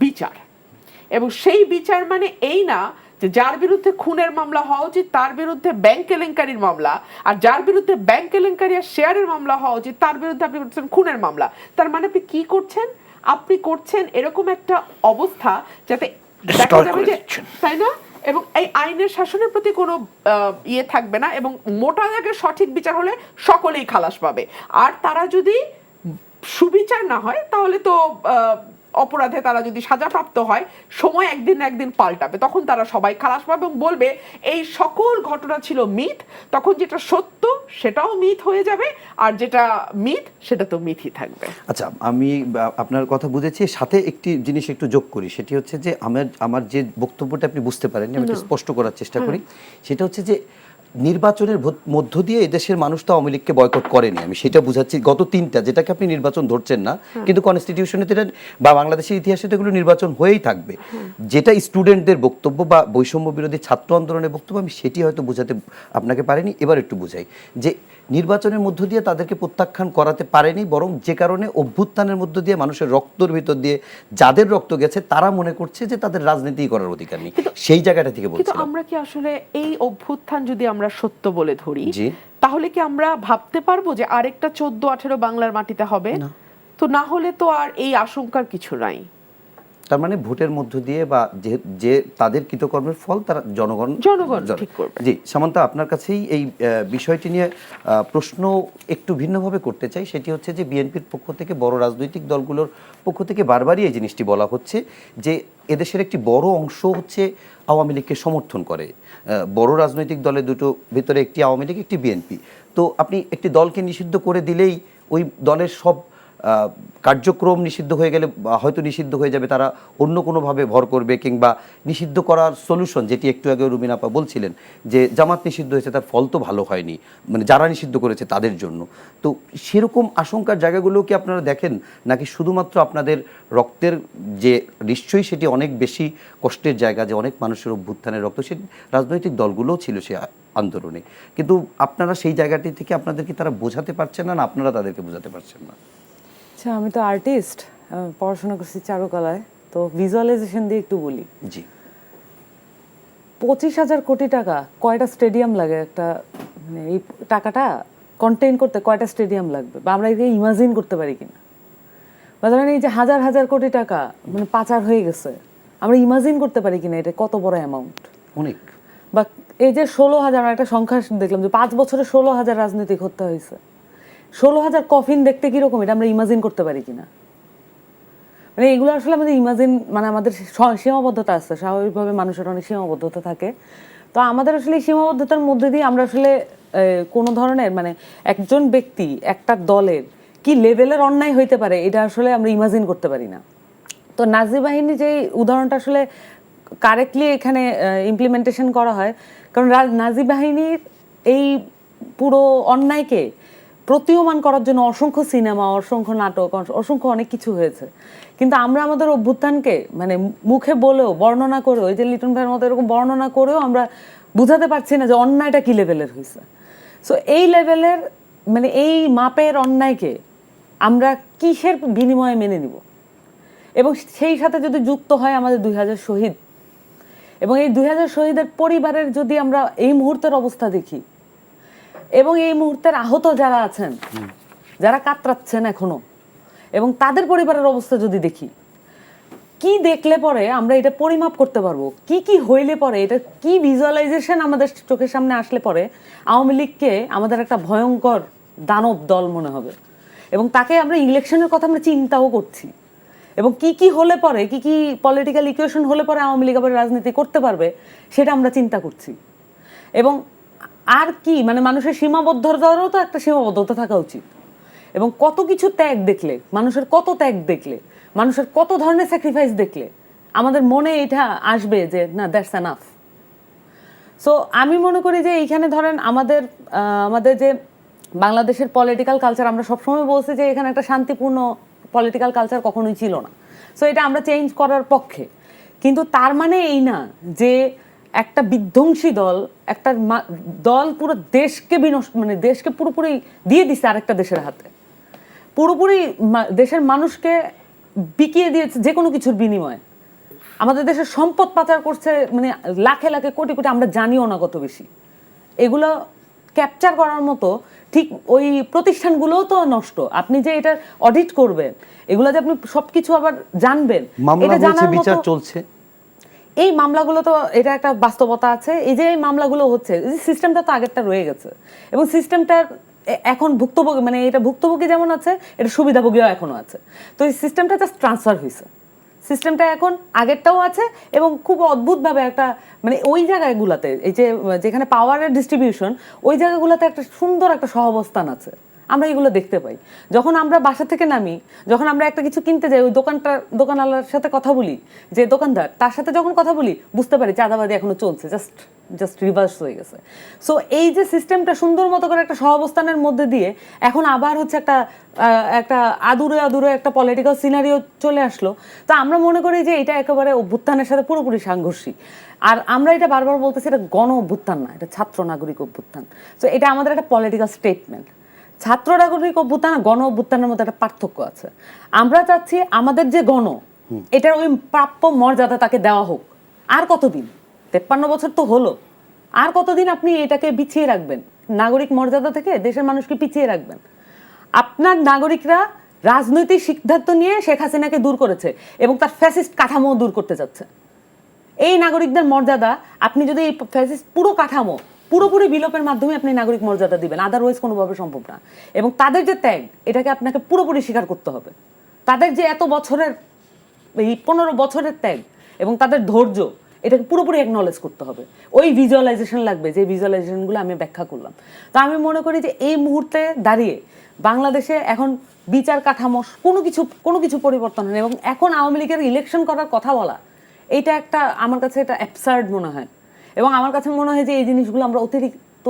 বিচার। এবং সেই বিচার মানে এই না যে যার বিরুদ্ধে খুনের মামলা হওয়া উচিত তার বিরুদ্ধে ব্যাংক কেলেঙ্কারির মামলা, আর যার বিরুদ্ধে ব্যাংক কেলেঙ্কারি আর শেয়ারের মামলা হওয়া উচিত তার বিরুদ্ধে আপনি করছেন খুনের মামলা। তার মানে আপনি কি করছেন? আপনি করছেন এরকম একটা অবস্থা যাতে দেখা যাবে যে, তাই না, এবং এই আইনের শাসনের প্রতি কোনো ইয়ে থাকবে না, এবং মোটা দাগে সঠিক বিচার হলে সকলেই খালাস পাবে। আর তারা যদি সুবিচার না হয় তাহলে তো অপরাধে তারা যদি সাজাপ্রাপ্ত হয়, সময় একদিন না একদিন পাল্টাবে, তখন তারা সবাই খালাস পাবে এবং বলবে এই সকল ঘটনা ছিল মিথ। তখন যেটা সত্য সেটাও মিথ হয়ে যাবে, আর যেটা মিথ সেটা তো মিথই থাকবে। আচ্ছা, আমি আপনার কথা বুঝেছি, সাথে একটি জিনিস একটু যোগ করি, সেটি হচ্ছে যে আমার যে বক্তব্যটা আপনি বুঝতে পারেননি, আমি একটু স্পষ্ট করার চেষ্টা করি। সেটা হচ্ছে যে নির্বাচনের মধ্য দিয়ে এদেশের মানুষ তো আওয়ামী লীগকে বয়কট করেনি, আমি সেটা বুঝাচ্ছি। গত 3টা, যেটাকে আপনি নির্বাচন ধরছেন না, কিন্তু কনস্টিটিউশনে বা বাংলাদেশের ইতিহাসে তো এগুলো নির্বাচন হয়েই থাকবে। যেটা স্টুডেন্টদের বক্তব্য বা বৈষম্য বিরোধী ছাত্র আন্দোলনের বক্তব্য, আমি সেটি হয়তো বুঝাতে আপনাকে পারিনি। এবার একটু বুঝাই যে নির্বাচনের মধ্য দিয়ে তাদেরকে প্রত্যাখ্যান করাতে পারেনি, বরং যে কারণে অভ্যুত্থানের মধ্য দিয়ে মানুষের রক্তর ভিতর দিয়ে যাদের রক্ত গেছে তারা মনে করছে যে তাদের রাজনীতি করার অধিকার নেই, সেই জায়গাটা থেকে বলছি। কিন্তু আমরা কি আসলে এই অভ্যুত্থান যদি আমরা সত্য বলে ধরি, তাহলে কি আমরা ভাবতে পারবো যে আরেকটা 14-18 বাংলার মাটিতে হবে? তো না হলে তো আর এই আশঙ্কার কিছু নাই। তার মানে ভোটের মধ্য দিয়ে বা যে তাদের কৃতকর্মের ফল তারা জনগণ ঠিক করবে। জি, সামান্তা, আপনার কাছেই এই বিষয়টি নিয়ে প্রশ্ন একটু ভিন্নভাবে করতে চাই। সেটি হচ্ছে যে বিএনপির পক্ষ থেকে, বড় রাজনৈতিক দলগুলোর পক্ষ থেকে বারবারই এই জিনিসটি বলা হচ্ছে যে এদেশের একটি বড় অংশ হচ্ছে আওয়ামী লীগকে সমর্থন করে। বড় রাজনৈতিক দলের দুটো ভিতরে একটি আওয়ামী লীগ, একটি বিএনপি। তো আপনি একটি দলকে নিষিদ্ধ করে দিলেই ওই দলের সব কার্যক্রম নিষিদ্ধ হয়ে গেলে হয়তো নিষিদ্ধ হয়ে যাবে, তারা অন্য কোনোভাবে ভর করবে, কিংবা নিষিদ্ধ করার সলিউশন, যেটি একটু আগে রুমিন আপা বলছিলেন যে জামাত নিষিদ্ধ হয়েছে, তার ফল তো ভালো হয়নি, মানে যারা নিষিদ্ধ করেছে তাদের জন্য। তো সেরকম আশঙ্কার জায়গাগুলো কি আপনারা দেখেন, নাকি শুধুমাত্র আপনাদের রক্তের যে, নিশ্চয়ই সেটি অনেক বেশি কষ্টের জায়গা, যে অনেক মানুষের অভ্যুত্থানের রক্ত, সে রাজনৈতিক দলগুলোও ছিল সে আন্দোলনে, কিন্তু আপনারা সেই জায়গাটি থেকে আপনাদেরকে তারা বোঝাতে পারছেন না, আপনারা তাদেরকে বোঝাতে পারছেন না? আচ্ছা, আমি তো আর্টিস্ট, পড়াশোনা করছি চারুকলায়, তো ভিজুয়ালাইজেশন দিয়ে একটু বলি। জি, 25,000 কোটি টাকা কয়টা স্টেডিয়াম লাগে? একটা মানে এই টাকাটা কন্টেইন করতে কয়টা স্টেডিয়াম লাগবে, বা আমরা এটা ইমাজিন করতে পারি কিনা? বা ধরেন এই যে হাজার হাজার কোটি টাকা মানে পাচার হয়ে গেছে, আমরা ইমাজিন করতে পারি কিনা এটা কত বড় অ্যামাউন্ট? অনেক। বা এই যে 16,000, একটা সংখ্যা দেখলাম যে 5 বছরে 16,000 রাজনৈতিক হত্যা হয়েছে। 16,000 কফিন দেখতে কিরকম, এটা আমরা ইমাজিন করতে পারি কিনা? মানে এগুলো আসলে আমাদের ইমাজিন, মানে আমাদের সীমাবদ্ধতা আছে, স্বাভাবিকভাবে মানুষের অনেক সীমাবদ্ধতা থাকে। তো আমাদের আসলে এই সীমাবদ্ধতার মধ্যে দিয়ে আমরা আসলে কোনো ধরনের মানে একজন ব্যক্তি একটা দলের কি লেভেলের অন্যায় হইতে পারে এটা আসলে আমরা ইমাজিন করতে পারি না। তো নাজি বাহিনী যে উদাহরণটা আসলে কারেক্টলি এখানে ইমপ্লিমেন্টেশন করা হয়, কারণ নাজি বাহিনীর এই পুরো অন্যায়কে প্রতীয়মান করার জন্য অসংখ্য সিনেমা, অসংখ্য নাটক, অসংখ্য অনেক কিছু হয়েছে। কিন্তু আমরা আমাদের অভ্যুত্থানকে মানে মুখে বলেও, বর্ণনা করেও, এই যে লিটন ভাইয়ের মতো এরকম বর্ণনা করেও আমরা বুঝাতে পারছি না যে অন্যায়টা কি লেভেলের হয়েছে। সো এই লেভেলের মানে এই মাপের অন্যায়কে আমরা কিসের বিনিময়ে মেনে নিব? এবং সেই সাথে যদি যুক্ত হয় আমাদের 2000 শহীদ, এবং এই 2000 শহীদের পরিবারের যদি আমরা এই মুহূর্তের অবস্থা দেখি, এবং এই মুহূর্তের আহত যারা আছেন, যারা কাতরাচ্ছেন এখনো, এবং তাদের পরিবারের অবস্থা যদি দেখি, কি দেখলে পরে আমরা এটা পরিমাপ করতে পারবো? কি কি হইলে পরে এটা কি ভিজুয়ালাইজেশন আমাদের চোখের সামনে আসলে পরে আওয়ামী লীগকে আমাদের একটা ভয়ঙ্কর দানব দল মনে হবে, এবং তাকে আমরা ইলেকশনের কথা আমরা চিন্তাও করছি, এবং কি কি হলে পরে, কি কি পলিটিক্যাল ইকুয়েশন হলে পরে আওয়ামী লীগ আবার রাজনীতি করতে পারবে সেটা আমরা চিন্তা করছি। এবং আর কি মানে মানুষের সীমাবদ্ধতারও তো একটা সীমাবদ্ধতা থাকা উচিত। এবং কত কিছু ত্যাগ দেখলে, মানুষের কত ত্যাগ দেখলে, মানুষের কত ধরনের স্যাক্রিফাইস দেখলে আমাদের মনে এটা আসবে যে না, দ্যাটস এনাফ। সো আমি মনে করি যে এইখানে ধরেন আমাদের যে বাংলাদেশের পলিটিক্যাল কালচার, আমরা সবসময় বলছি যে এখানে একটা শান্তিপূর্ণ পলিটিক্যাল কালচার কখনোই ছিল না। সো এটা আমরা চেঞ্জ করার পক্ষে, কিন্তু তার মানে এই না যে একটা বিধ্বংসী দল, একটা দল পুরো দেশকে বিনষ্ট, মানে দেশকে পুরোপুরি দিয়ে দিচ্ছে আরেকটা দেশের হাতে, পুরোপুরি দেশের মানুষকে বিকিয়ে দিয়েছে যে কোনো কিছুর বিনিময়ে, আমাদের দেশের সম্পদ পাচার করছে, মানে লাখে লাখে কোটি কোটি, আমরা জানিও না কত বেশি। এগুলো ক্যাপচার করার মতো ঠিক ওই প্রতিষ্ঠানগুলোও তো নষ্ট। আপনি যে এটা অডিট করবেন, এগুলো যে আপনি সবকিছু আবার জানবেন, এটা জানার বিচার মতো চলছে। এই মামলাগুলো তো এটা একটা বাস্তবতা আছে। এই যে এই মামলাগুলো হচ্ছে, এই সিস্টেমটা তো আগেরটা রয়ে গেছে, এবং সিস্টেমটার এখন ভুক্তভোগী, মানে এটা ভুক্তভোগী যেমন আছে, এটা সুবিধাভোগীও এখনো আছে। তো এই সিস্টেমটা জাস্ট ট্রান্সফার হয়েছে, সিস্টেমটা এখন আগেরটাও আছে, এবং খুব অদ্ভুতভাবে একটা মানে ওই জায়গাগুলোতে, এই যে যেখানে পাওয়ারের ডিস্ট্রিবিউশন, ওই জায়গাগুলোতে একটা সুন্দর একটা সহাবস্থান আছে, আমরা এগুলো দেখতে পাই। যখন আমরা বাসা থেকে নামি, যখন আমরা একটা কিছু কিনতে যাই, ওই দোকানওয়ালার সাথে কথা বলি, যে দোকানদার, তার সাথে যখন কথা বলি বুঝতে পারি চাঁদাবাদি এখনো চলছে, জাস্ট রিভার্স হয়ে গেছে। সো এই যে সিস্টেমটা সুন্দর মতো করে একটা সহাবস্থানের মধ্যে দিয়ে এখন আবার হচ্ছে একটা আদুরে একটা পলিটিক্যাল সিনারিও চলে আসলো। তো আমরা মনে করি যে এটা একেবারে অভ্যুত্থানের সাথে পুরোপুরি সাংঘর্ষিক। আর আমরা এটা বারবার বলতেছি, এটা গণ অভ্যুত্থান না, এটা ছাত্র নাগরিক অভ্যুত্থান। সো এটা আমাদের একটা পলিটিক্যাল স্টেটমেন্ট। ছাত্র নাগরিক অভ্যুত্থান আর গণ অভ্যুত্থানের মধ্যে একটা পার্থক্য আছে। আমরা চাচ্ছি আমাদের যে গণ, এটার ওই প্রাপ্য মর্যাদা তাকে দেওয়া হোক। আর কতদিন? 53 বছর তো হলো, আর কতদিন আপনি এটাকে পিছিয়ে রাখবেন? নাগরিক মর্যাদা থেকে দেশের মানুষকে পিছিয়ে রাখবেন? আপনার নাগরিকরা রাজনৈতিক সিদ্ধান্ত নিয়ে শেখ হাসিনাকে দূর করেছে, এবং তার ফ্যাসিস্ট কাঠামো দূর করতে যাচ্ছে। এই নাগরিকদের মর্যাদা আপনি যদি এই ফ্যাসিস্ট পুরো কাঠামো পুরোপুরি বিলোপের মাধ্যমে আপনি নাগরিক মর্যাদা দিবেন, আদারওয়াইজ কোনোভাবে সম্ভব না। এবং তাদের যে ত্যাগ, এটাকে আপনাকে পুরোপুরি স্বীকার করতে হবে। তাদের যে এত বছরের, এই 15 বছরের ত্যাগ এবং তাদের ধৈর্য, এটাকে পুরোপুরি অ্যাকনলেজ করতে হবে। ওই ভিজুয়ালাইজেশন লাগবে, যে ভিজুয়ালাইজেশনগুলো আমি ব্যাখ্যা করলাম। তো আমি মনে করি যে এই মুহূর্তে দাঁড়িয়ে বাংলাদেশে এখন বিচার কাঠামো কোনো কিছু পরিবর্তন হয়, এবং এখন আওয়ামী লীগের ইলেকশন করার কথা বলা, এইটা একটা আমার কাছে এটা অ্যাবসার্ড মনে হয়। এবং আমার কাছে মনে হয় যে এই জিনিসগুলো আমরা অতিরিক্ত,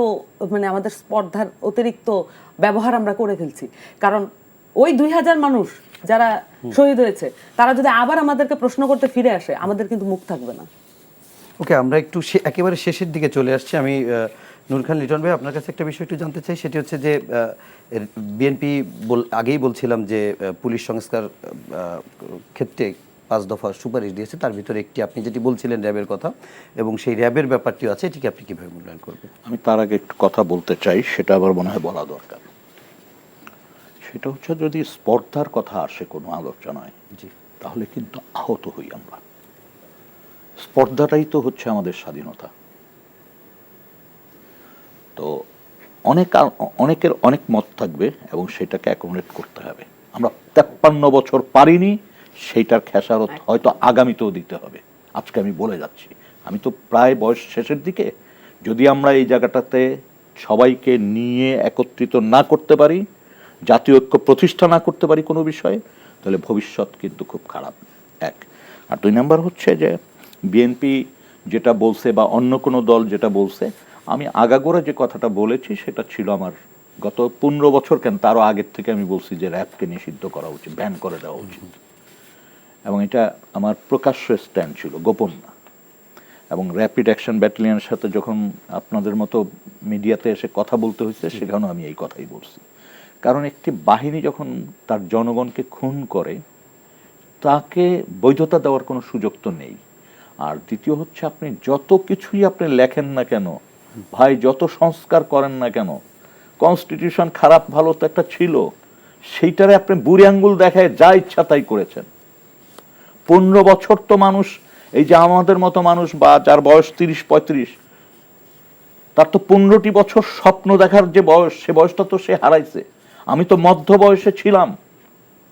মানে আমাদের স্পর্ধার অতিরিক্ত ব্যবহার আমরা করে ফেলছি। কারণ ওই 2000 মানুষ যারা শহীদ হয়েছে, তারা যদি আবার আমাদেরকে প্রশ্ন করতে ফিরে আসে, আমাদের কিন্তু মুখ থাকবে না। ওকে, আমরা একটু একেবারে শেষের দিকে চলে আসছি। আমি নূর খান লিটন ভাই, আপনার কাছে একটা বিষয় একটু জানতে চাই। সেটি হচ্ছে যে বিএনপি আগেই বলছিলাম যে পুলিশ সংস্কার ক্ষেত্রে 5 দফা সুপারিশ দিয়েছে, তার ভিতরে একটি আপনি যেটি বলছিলেন র্যাবের কথা, এবং সেই র্যাবের ব্যাপারটিও আছে, এটিকে আপনি কীভাবে মূল্যায়ন করবেন? আমি তার আগে একটু কথা বলতে চাই, সেটা আবার মনে হয় বলা দরকার। সেটা হচ্ছে, যদি স্পর্ধার কথা আসে কোনো আলোচনায়, তাহলে কিন্তু আহত হই আমরা। স্পর্ধাটাই তো হচ্ছে আমাদের স্বাধীনতা। তো অনেকের অনেক মত থাকবে, এবং সেটাকে অ্যাকোমোডেট করতে হবে। আমরা 53 বছর পারিনি, সেইটার খেসারত হয়তো আগামীতেও দিতে হবে। আজকে আমি বলে যাচ্ছি, আমি তো প্রায় বয়স শেষের দিকে, যদি আমরা এই জায়গাটাতে সবাইকে নিয়ে একত্রিত না করতে পারি, জাতীয় ঐক্য প্রতিষ্ঠা না করতে পারি কোনো বিষয়ে, তাহলে ভবিষ্যৎ কিন্তু খুব খারাপ। এক। আর 2 নাম্বার হচ্ছে যে বিএনপি যেটা বলছে বা অন্য কোনো দল যেটা বলছে, আমি আগাগোড়া যে কথাটা বলেছি সেটা ছিল আমার গত 15 বছর, কেন তারও আগের থেকে আমি বলছি যে র্যাপকে নিষিদ্ধ করা উচিত, ব্যান করে দেওয়া উচিত, এবং এটা আমার প্রকাশ্য স্ট্যান্ড ছিল, গোপন না। এবং র্যাপিড অ্যাকশন ব্যাটালিয়নের সাথে যখন আপনাদের মতো মিডিয়াতে এসে কথা বলতে হয়েছে, সেখানেও আমি এই কথাই বলছি। কারণ একটি বাহিনী যখন তার জনগণকে খুন করে, তাকে বৈধতা দেওয়ার কোনো সুযোগ তো নেই। আর দ্বিতীয় হচ্ছে, আপনি যত কিছুই আপনি লেখেন না কেন ভাই, যত সংস্কার করেন না কেন, কনস্টিটিউশন খারাপ ভালো তো একটা ছিল, সেইটারে আপনি বুড়ি আঙ্গুল দেখায় যা ইচ্ছা তাই করেছেন। 15 বছর তো মানুষ, এই যে আমাদের মতো মানুষ বা যার বয়স 30-35, তার তো 15টি বছর স্বপ্ন দেখার যে বয়স, সে বয়সটা তো সে হারাইছে। আমি তো মধ্য বয়সে ছিলাম,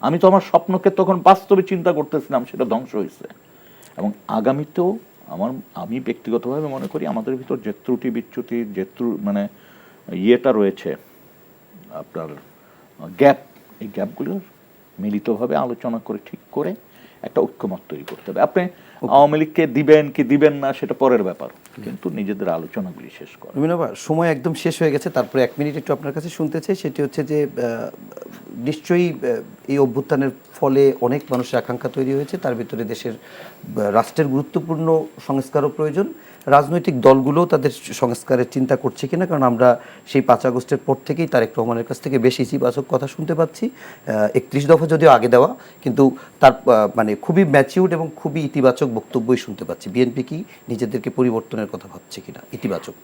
আমি তো আমার স্বপ্নকে তখন বাস্তবে চিন্তা করতেছিলাম, সেটা ধ্বংস হয়েছে। এবং আগামীতেও আমি ব্যক্তিগতভাবে মনে করি আমাদের ভিতর যে ত্রুটি বিচ্যুতি, যে মানে ইয়েটা রয়েছে আপনার গ্যাপ, এই গ্যাপগুলোর মিলিতভাবে আলোচনা করে ঠিক করে একটা ঐক্যমত তৈরি করতে হবে। আপনি আওয়ামী লীগকে দিবেন কি দিবেন না সেটা পরের ব্যাপার, কিন্তু নিজেদের আলোচনাগুলি শেষ করেন। রুমিনা, সময় একদম শেষ হয়ে গেছে, তারপরে 1 মিনিট একটু আপনার কাছে শুনতে চাই। সেটি হচ্ছে যে নিশ্চয়ই এই অভ্যুত্থানের ফলে অনেক মানুষের আকাঙ্ক্ষা তৈরি হয়েছে, তার ভিতরে দেশের রাষ্ট্রের গুরুত্বপূর্ণ সংস্কারও প্রয়োজন। রাজনৈতিক দলগুলোও তাদের সংস্কারের চিন্তা করছে কিনা, কারণ আমরা সেই 5 আগস্টের পর থেকেই তারেক রহমানের কাছ থেকে বেশ ইতিবাচক কথা শুনতে পাচ্ছি। 31 দফা যদিও আগে দেওয়া, কিন্তু তার মানে খুবই ম্যাচিউরড এবং খুবই ইতিবাচক বক্তব্যই শুনতে পাচ্ছি। বিএনপি কি নিজেদেরকে পরিবর্তনের কথা ভাবছে কিনা? ইতিবাচক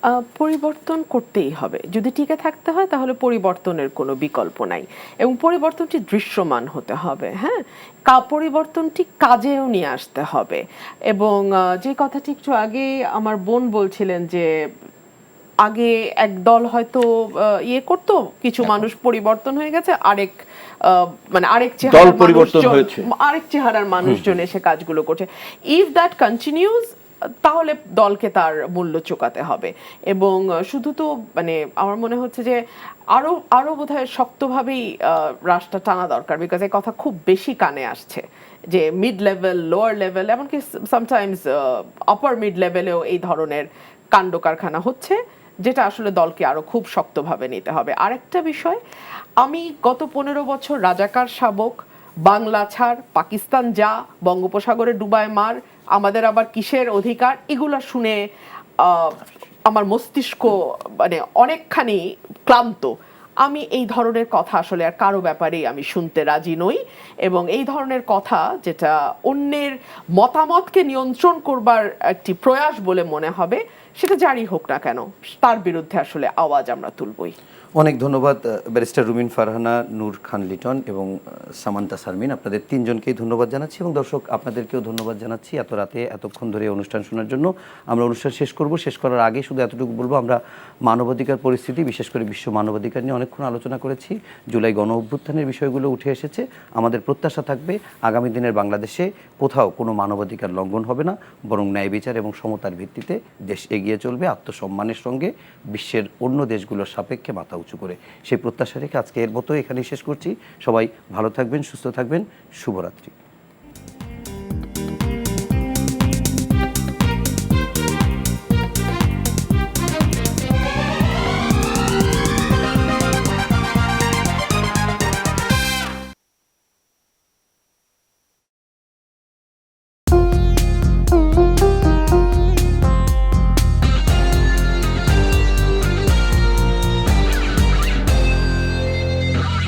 পরিবর্তন করতেই হবে, যদি টিকে থাকতে হয় তাহলে পরিবর্তনের কোনো বিকল্প নাই, এবং পরিবর্তনটি দৃশ্যমান হতে হবে। হ্যাঁ, পরিবর্তনটি কাজেও নিয়ে আসতে হবে। এবং যে কথাটি একটু আগে আমার বোন বলছিলেন যে আগে এক দল হয়তো ইয়ে করতো, কিছু মানুষ পরিবর্তন হয়ে গেছে, আরেক মানে আরেক চেহারার মানুষজন এসে কাজগুলো করছে। ইফ দ্যাট কন্টিনিউজ, তাহলে দলকে তার মূল্য চুকাতে হবে। এবং শুধু তো মানে আমার মনে হচ্ছে যে আরো বোধহয় শক্তভাবেই রাশটা টানা দরকার, বিকজ এই কথা খুব বেশি কানে আসছে যে মিড লেভেল, লোয়ার লেভেল, এমনকি সামটাইমস আপার মিড লেভেলেও এই ধরনের কাণ্ড কারখানা হচ্ছে, যেটা আসলে দলকে আরো খুব শক্তভাবে নিতে হবে। আরেকটা বিষয়, আমি গত 15 বছর রাজাকার শাবক, বাংলা ছাড়, পাকিস্তান যা, বঙ্গোপসাগরে ডুবায় মার, আমাদের আবার কিসের অধিকার, এগুলা শুনে আমার মস্তিষ্ক মানে অনেকখানি ক্লান্ত। আমি এই ধরনের কথা আসলে আর কারো ব্যাপারেই আমি শুনতে রাজি নই, এবং এই ধরনের কথা যেটা অন্যের মতামতকে নিয়ন্ত্রণ করবার একটি প্রয়াস বলে মনে হবে, সেটা জারি হোক না কেন, তার বিরুদ্ধে আসলে আওয়াজ আমরা তুলবই। অনেক ধন্যবাদ ব্যারিস্টার রুমিন ফারহানা, নূর খান লিটন এবং সামান্তা শারমিন, আপনাদের 3 জনকেই ধন্যবাদ জানাচ্ছি, এবং দর্শক আপনাদেরকেও ধন্যবাদ জানাচ্ছি এত রাতে এতক্ষণ ধরে অনুষ্ঠান শোনার জন্য। আমরা অনুষ্ঠান শেষ করব, শেষ করার আগে শুধু এতটুকু বলবো, আমরা মানবাধিকার পরিস্থিতি, বিশেষ করে বিশ্ব মানবাধিকার নিয়ে অনেকক্ষণ আলোচনা করেছি। জুলাই গণ অভ্যুত্থানের বিষয়গুলো উঠে এসেছে। আমাদের প্রত্যাশা থাকবে আগামী দিনের বাংলাদেশে কোথাও কোনো মানবাধিকার লঙ্ঘন হবে না, বরং ন্যায় বিচার এবং সমতার ভিত্তিতে দেশ এগিয়ে চলবে আত্মসম্মানের সঙ্গে, বিশ্বের অন্য দেশগুলোর সাপেক্ষে মাথা উঁচু করে। সেই প্রত্যাশা রেখে আজকে এর মতো এখানেই শেষ করছি। সবাই ভালো থাকবেন, সুস্থ থাকবেন, শুভরাত্রি।